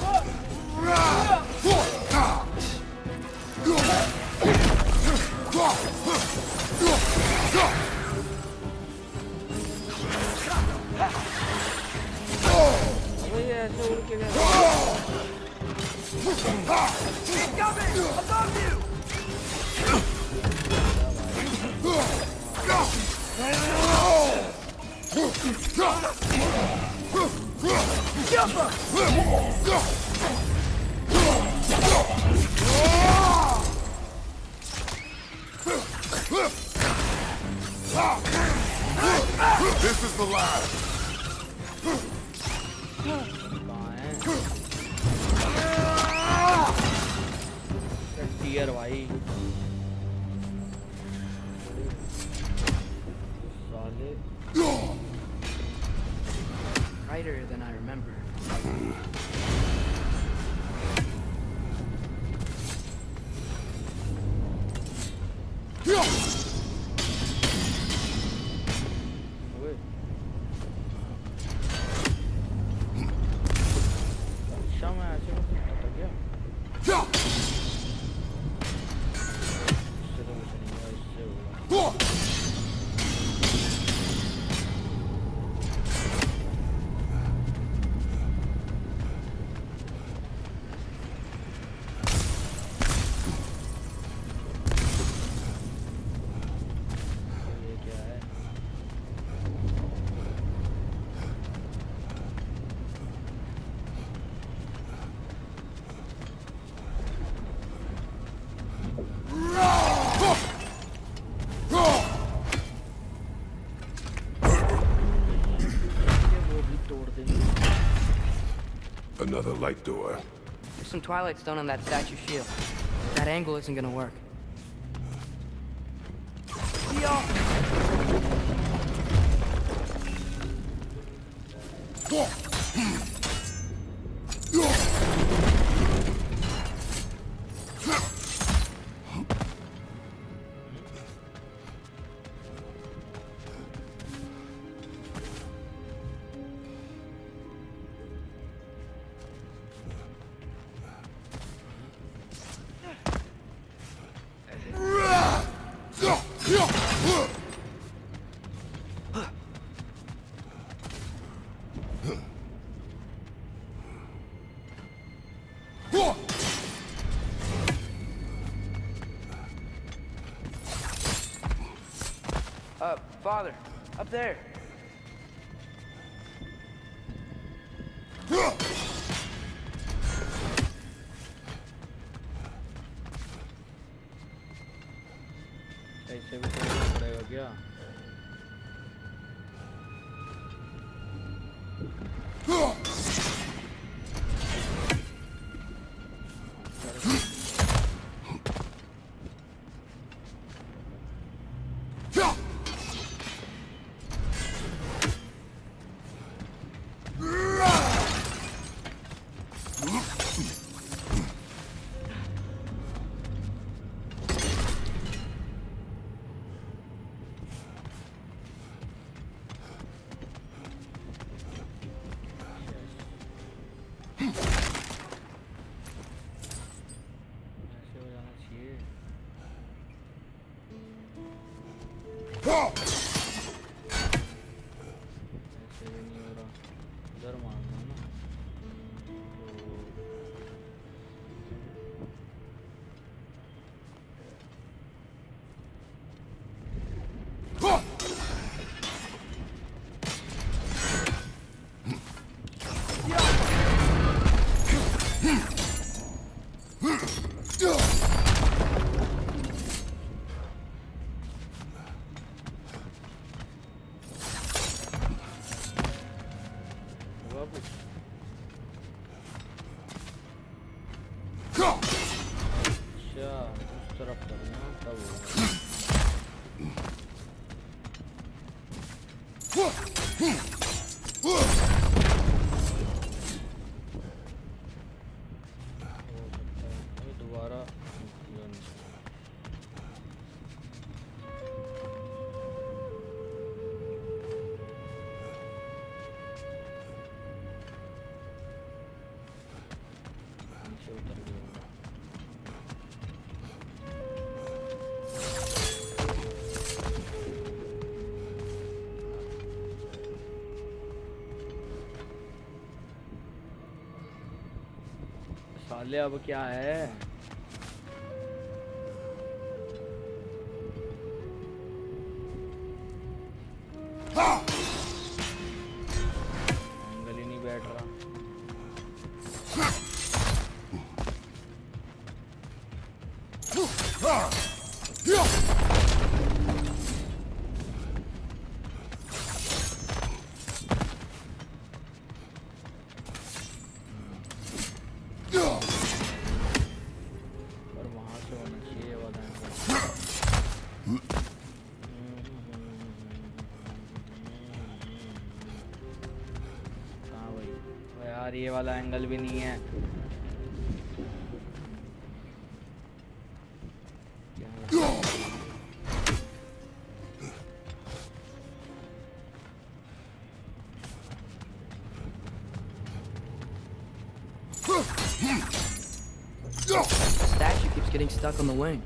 This is the last. टीयर भाई साले Brighter than I remember. ओए अच्छा मैं ऐसे में पता गया इससे तो कुछ नहीं हुआ इससे हुआ ये क्या है ये वो भी तोड़ देंगे Another light door. There's some Twilight Stone on that statue shield. That angle isn't gonna work. Father, up there. ऐसे भी करना पड़ेगा क्या ऐसे हो जाना चाहिए ऐसे भी नहीं हो रहा उधर मारना है ना हुआ कुछ अच्छा उस तरफ करना तब होगा हो सकता है अभी दोबारा किया नहीं नीचे उतर गया होगा साले अब क्या है? एंगल ही नहीं बैठ रहा। पर वहां से होना चाहिए ये वाला एंगल। हाँ भाई, यार ये वाला एंगल भी नहीं है। Statue keeps getting stuck on the wing.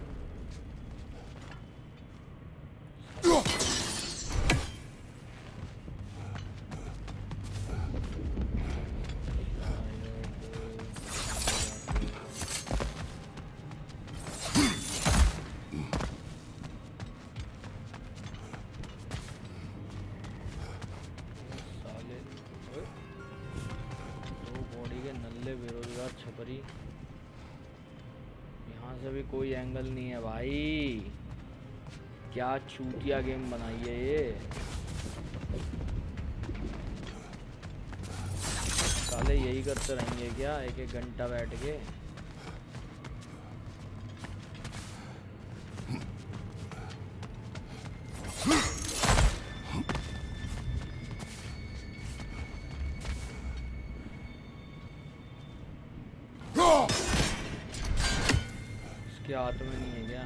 साले ओए, दो बॉडी के नल्ले बेरोजगार छपरी। यहाँ से भी कोई एंगल नहीं है भाई। क्या चूतिया गेम बनाई है ये। साले यही करते रहेंगे क्या एक एक घंटा बैठ के? इसके हाथ में नहीं है क्या?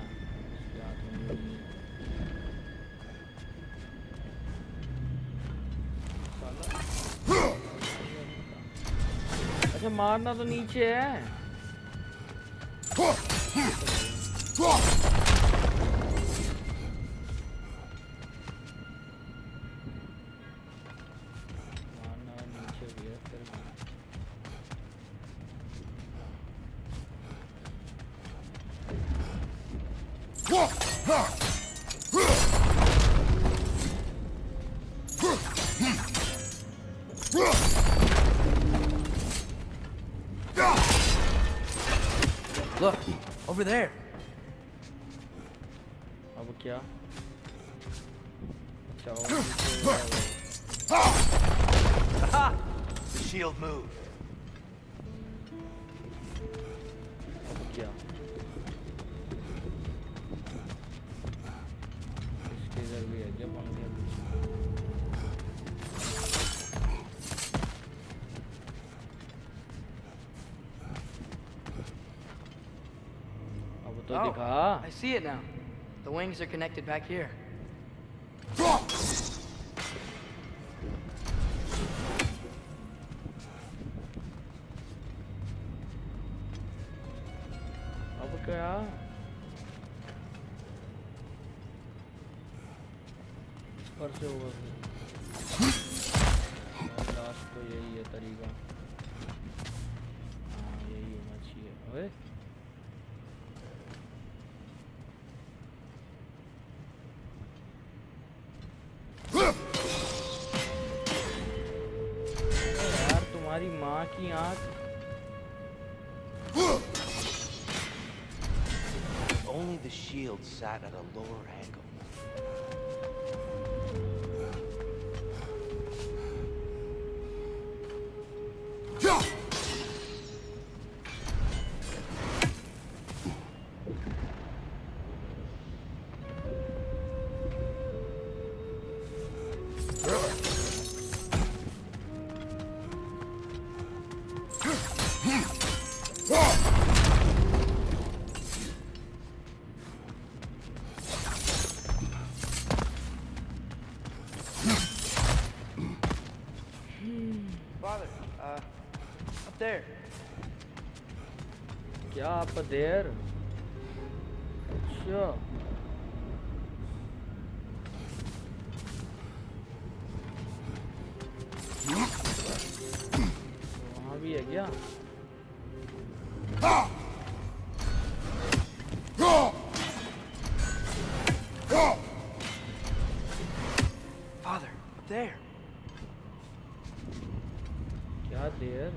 इसके हाथ में नहीं है। साला। अच्छा मारना तो नीचे है। मारना नीचे भी है फिर भी। Look, over there. अब क्या? अच्छा वो नीचे है वो। The shield moved. अब क्या? इसके इधर भी है क्या पंखे? अब तो दिखा। I see it now. The wings are connected back here. अब क्या? इस पर से होगा फिर। लास्ट तो यही है तरीका। हाँ यही होना चाहिए। ओए यार तुम्हारी माँ की आँख। Only the shield sat at a lower angle. Father, up there. क्या आप देर? अच्छा वहाँ भी है क्या? Father, up there. क्या देर?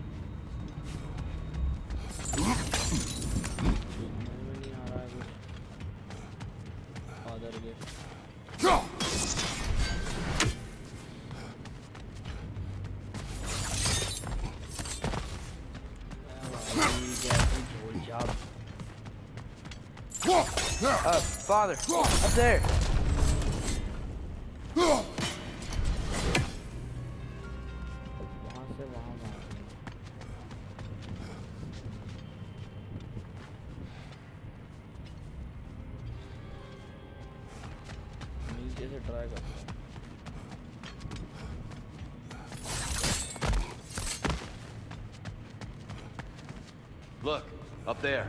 समझ में नहीं आ रहा है कुछ। फादर के। Father, up there. वहाँ से वहाँ मारना। नीचे से ट्राई करता हूँ। Look, up there.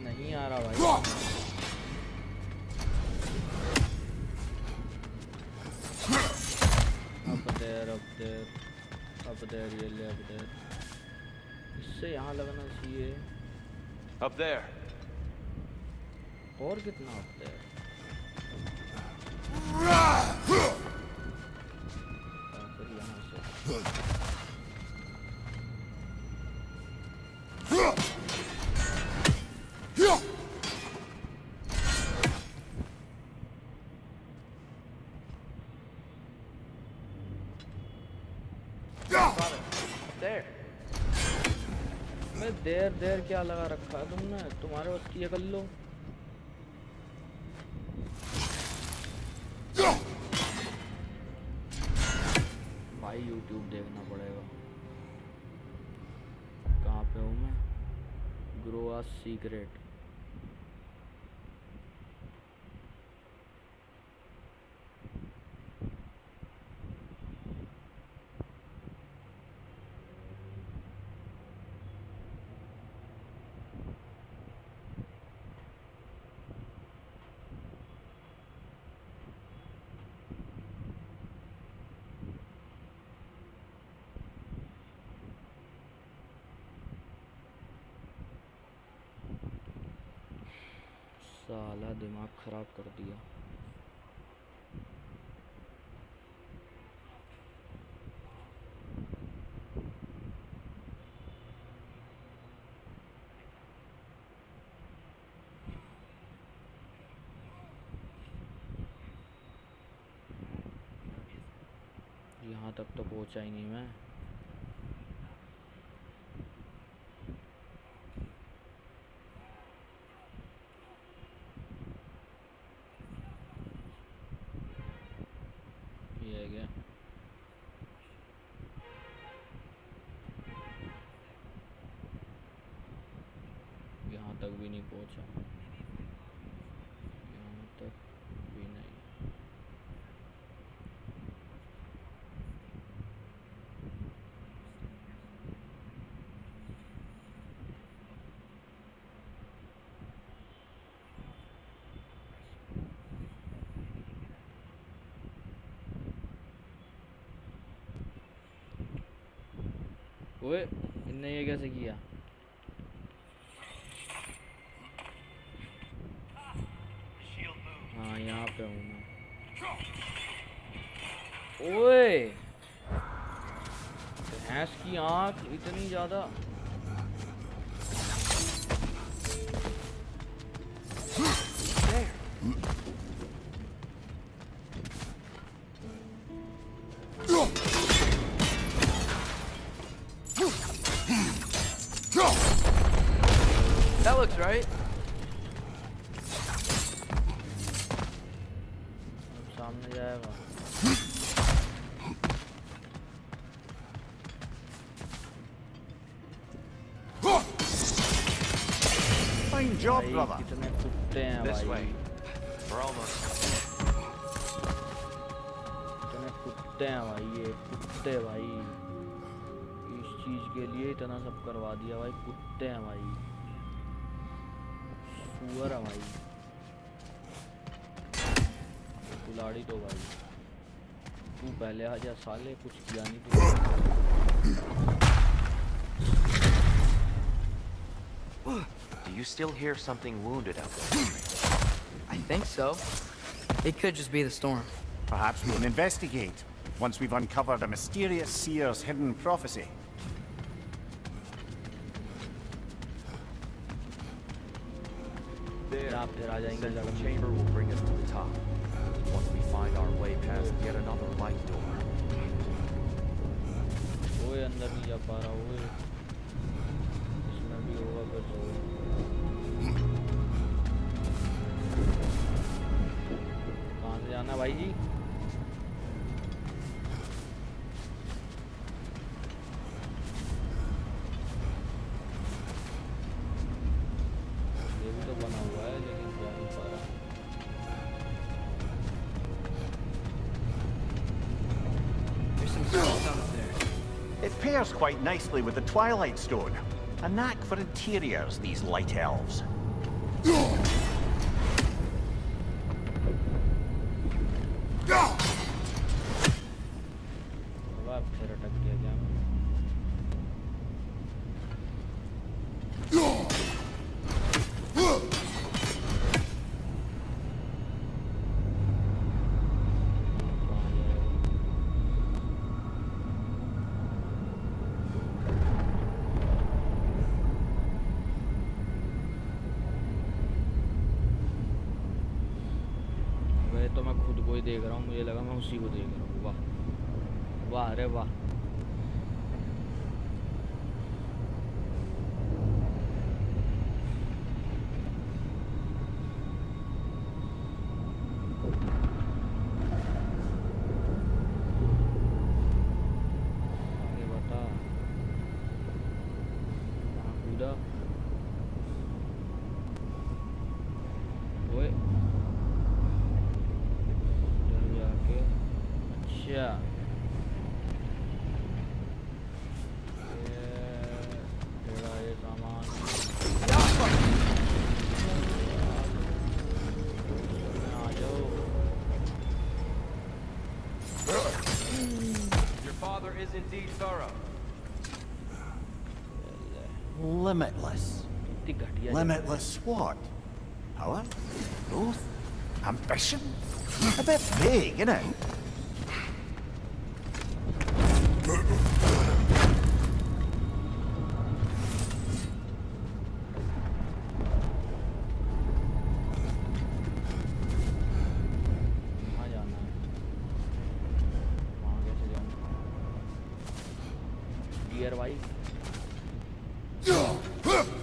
नहीं आ रहा भाई। up there, really up there. इससे यहाँ लगना चाहिए। Up there. और कितना up there? फिर यहाँ से। मैं देर क्या लगा रखा है तुमने? तुम्हारे बस की कर लो। भाई YouTube देखना पड़ेगा। कहाँ पे हूँ मैं? Grow a secret. साला दिमाग खराब कर दिया। यहाँ तक तो पहुँचा ही नहीं मैं। यहाँ तक भी नहीं पहुँचा। यहाँ तक भी नहीं। ओए, इनने ये कैसे किया? हाँ, यहाँ पे हूँ मैं। ओए, भैंस की आँख इतनी ज़्यादा। That looks right. अब सामने जाएगा। Fine job, brother. कितने कुत्ते हैं This भाई। way. We're almost. कितने कुत्ते हैं भाई, ये कुत्ते भाई। इस चीज के लिए इतना सब करवा दिया भाई। कुत्ते हैं भाई, सुअर है भाई। लाड़ी तो भाई तू पहले आ जा साले कुछ किया नहीं तू Do you still hear something wounded out there? I think so. It could just be the storm. Perhaps we can investigate once we've uncovered a mysterious seer's hidden prophecy. There. फिर आ जाएंगे The chamber will bring us to the top. Once we find our way past yet another light door. ओए अंदर नहीं जा पा रहा ओए इसमें भी होगा फिर तो कहाँ से जाना भाई जी ये भी तो बना हुआ है लेकिन जा नहीं पा रहा There's some stuff up there. It pairs quite nicely with the Twilight Stone. A knack for interiors, these light elves. वाह फिर अटक गया क्या मैं तो मैं खुद को ही देख रहा हूँ मुझे लगा मैं उसी को देख रहा हूँ वाह वाह अरे वाह आगे बता कहाँ कूदा ओए जाके अच्छा ये सामान आ जाओ Your father is indeed thorough. Limitless. कितनी घटिया Limitless what? Power? Growth? Ambition? A bit vague, isn't it? कहाँ जाना है वहाँ कैसे जाऊँ गियर भाई कैसे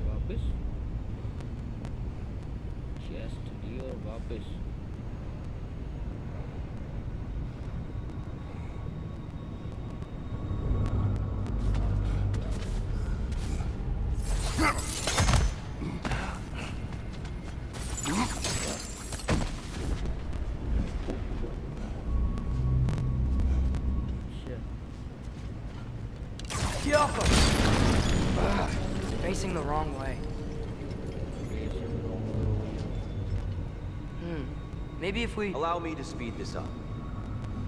वापस चेस्ट डी और वापस Facing the wrong way. Maybe if we... Allow me to speed this up.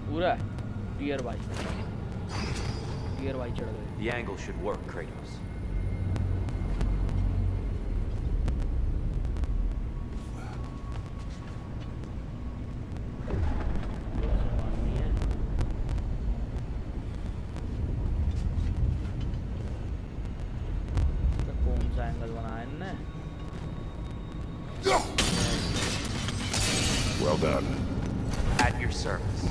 पूरा टीयर वाई चढ़ गए The angle should work, Kratos. माननी है तो कौन सा एंगल बनाया इनने Well done. At your service.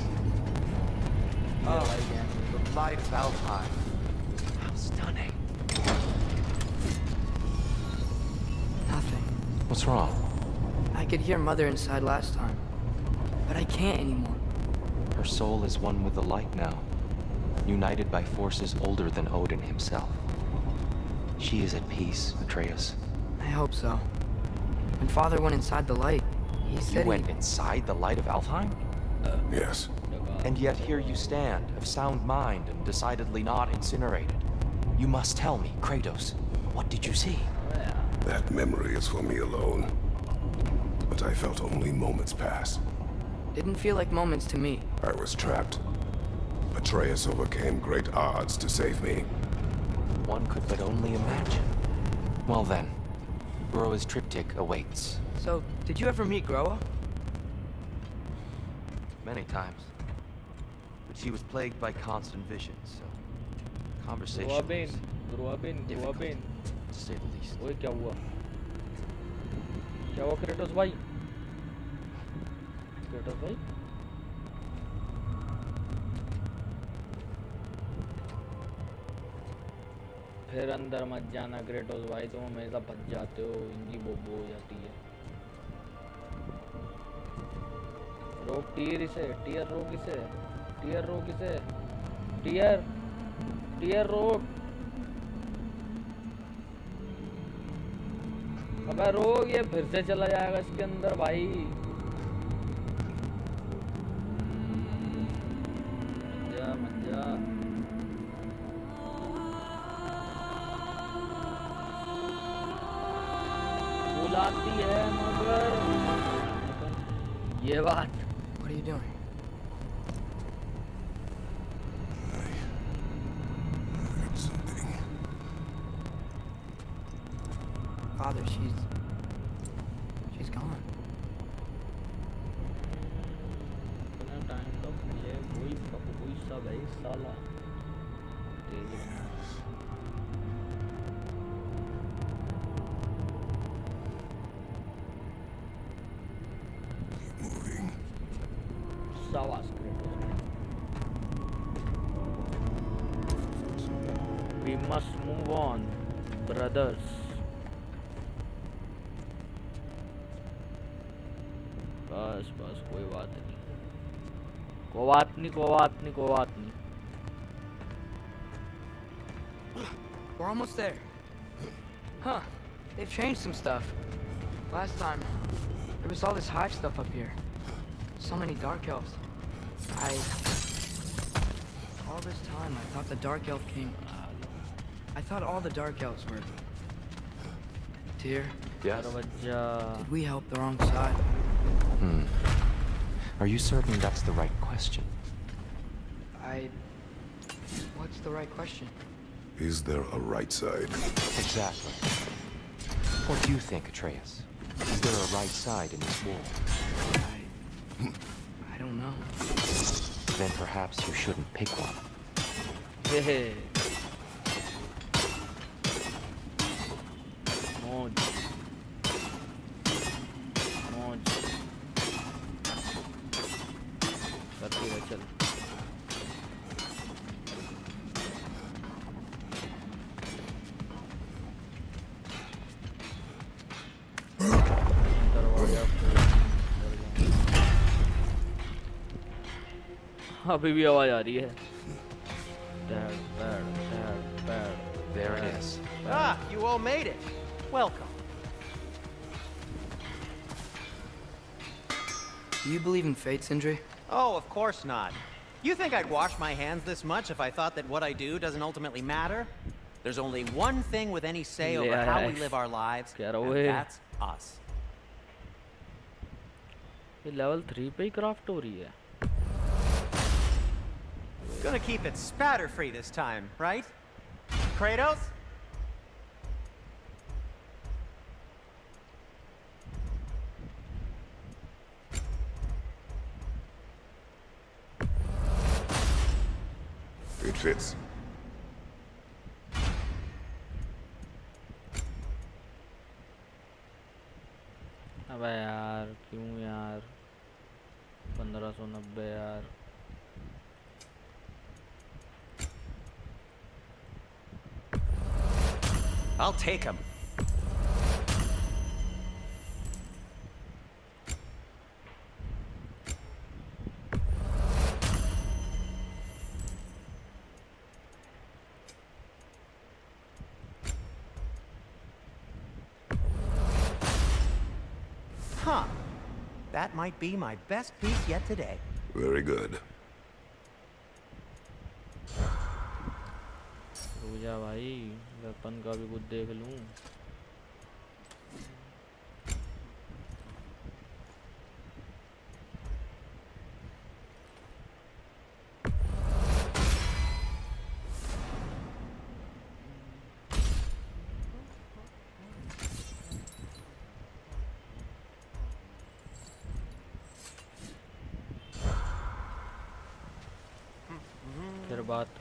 टीयर वाई के एंगल The light of Alpine. How stunning. Nothing. What's wrong? I could hear Mother inside last time, but I can't anymore. Her soul is one with the light now. united by forces older than Odin himself. She is at peace, Atreus. I hope so. When Father went inside the light, he said You went inside the light of Alfheim? Yes. And yet here you stand, of sound mind and decidedly not incinerated. You must tell me, Kratos, what did you see? That memory is for me alone. But I felt only moments pass. Didn't feel like moments to me. I was trapped. Atreus overcame great odds to save me. One could but only imagine. Well then, Groa's triptych awaits. So, did you ever meet Groa? Many times. But she was plagued by constant visions, so conversation was difficult, to say the least. ओए क्या हुआ? क्या हुआ Kratos भाई? Kratos भाई? फिर अंदर मत जाना क्रेटोस भाई, तुम हमेशा बच जाते हो, इनकी बोबो हो जाती है। रोक टीयर इसे, टीयर रोक इसे, टीयर रोक इसे, टीयर टीयर रोक। अबे रोक, ये फिर से चला जाएगा इसके अंदर भाई। मजा मजा बुलाती है मगर ये बात। What are you doing? Something. Father, she's gone. इतना टाइम तो ये कोई सब है साला। Moving. Sawas Kratos. We must move on, brothers. बस बस कोई बात नहीं, कोई बात नहीं, कोई बात नहीं, कोई बात नहीं। We're almost there. Huh. They've changed some stuff. Last time, there was all this hive stuff up here. So many dark elves. All this time, I thought the dark elf king... I thought all the dark elves were... Tyr, Yes? did we help the wrong side? Are you certain that's the right question? What's the right question? Is there a right side? Exactly. What do you think, Atreus? Is there a right side in this war? I don't know. Then perhaps you shouldn't pick one. Hey. Moj. Moj. करती रह चल। दरवाजा अभी भी आवाज आ रही है। There it is. Ah, you all made it. Welcome. Do you believe in fate, Sindri? Oh, of course not. You think I'd wash my hands this much if I thought that what I do doesn't ultimately matter? There's only one thing with any say over how we live our lives, Get and away. that's us. ये level 3 पे ही craft हो रही है। Gonna keep it spatter-free this time, right? Kratos? It fits. अबे यार क्यों यार 1590 यार। I'll take him. that might be my best piece yet today. Very good. रुक जा भाई, वेपन का भी कुछ देख लूं।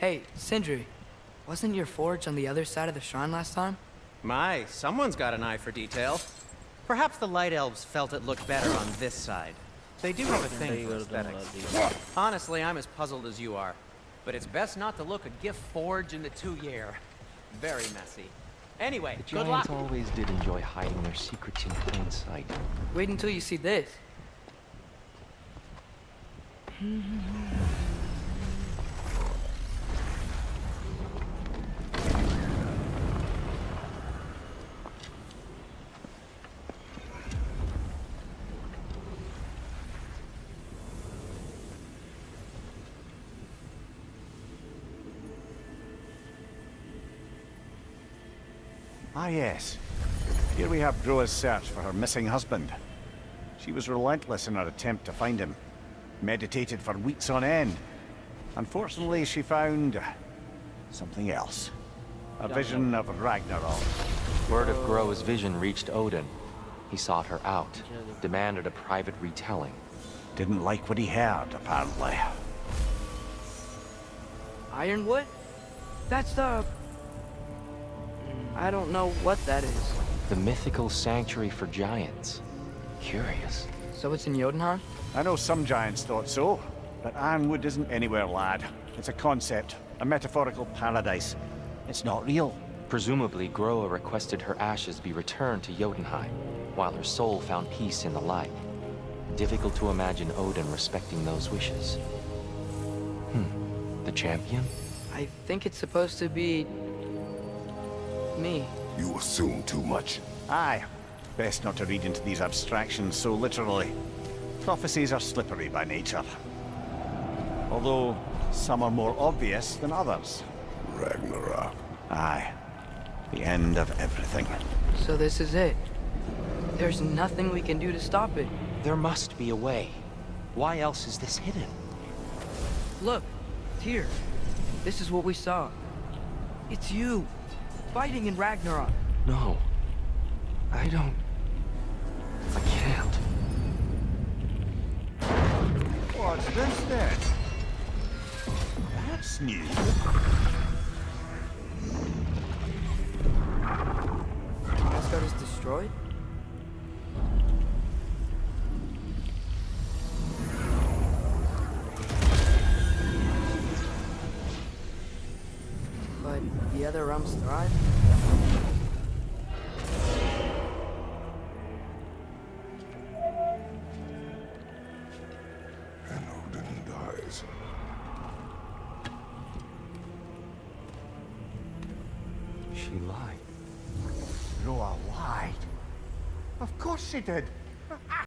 Hey, Sindri, wasn't your forge on the other side of the shrine last time? My, someone's got an eye for detail. Perhaps the Light Elves felt it looked better on this side. They do have a thing for aesthetics. Honestly, I'm as puzzled as you are. But it's best not to look a gift forge in the 2-year. Very messy. Anyway, The good luck. Giants always did enjoy hiding their secrets in plain sight. Wait until you see this. Ah, yes. Here we have Groa's search for her missing husband. She was relentless in her attempt to find him. Meditated for weeks on end. Unfortunately, she found something else. A vision of Ragnarok. Word of Groa's vision reached Odin. He sought her out, demanded a private retelling. Didn't like what he heard, apparently. Ironwood? That's the... I don't know what that is. The mythical sanctuary for giants. Curious. So it's in Jotunheim? I know some giants thought so, but Ironwood isn't anywhere, lad. It's a concept, a metaphorical paradise. It's not real. Presumably, Groa requested her ashes be returned to Jotunheim, while her soul found peace in the light. Difficult to imagine Odin respecting those wishes. The champion? I think it's supposed to be... me. You assume too much. Aye. Best not to read into these abstractions so literally. Prophecies are slippery by nature. Although, some are more obvious than others. Ragnarok. Aye. The end of everything. So this is it. There's nothing we can do to stop it. There must be a way. Why else is this hidden? Look, Tyr. This is what we saw. It's you, fighting in Ragnarok. No. I don't... I can't. What's this then? That's new. Asgard is destroyed? But the other realms thrive? And Odin dies. She lied. Groa lied. Of course she did.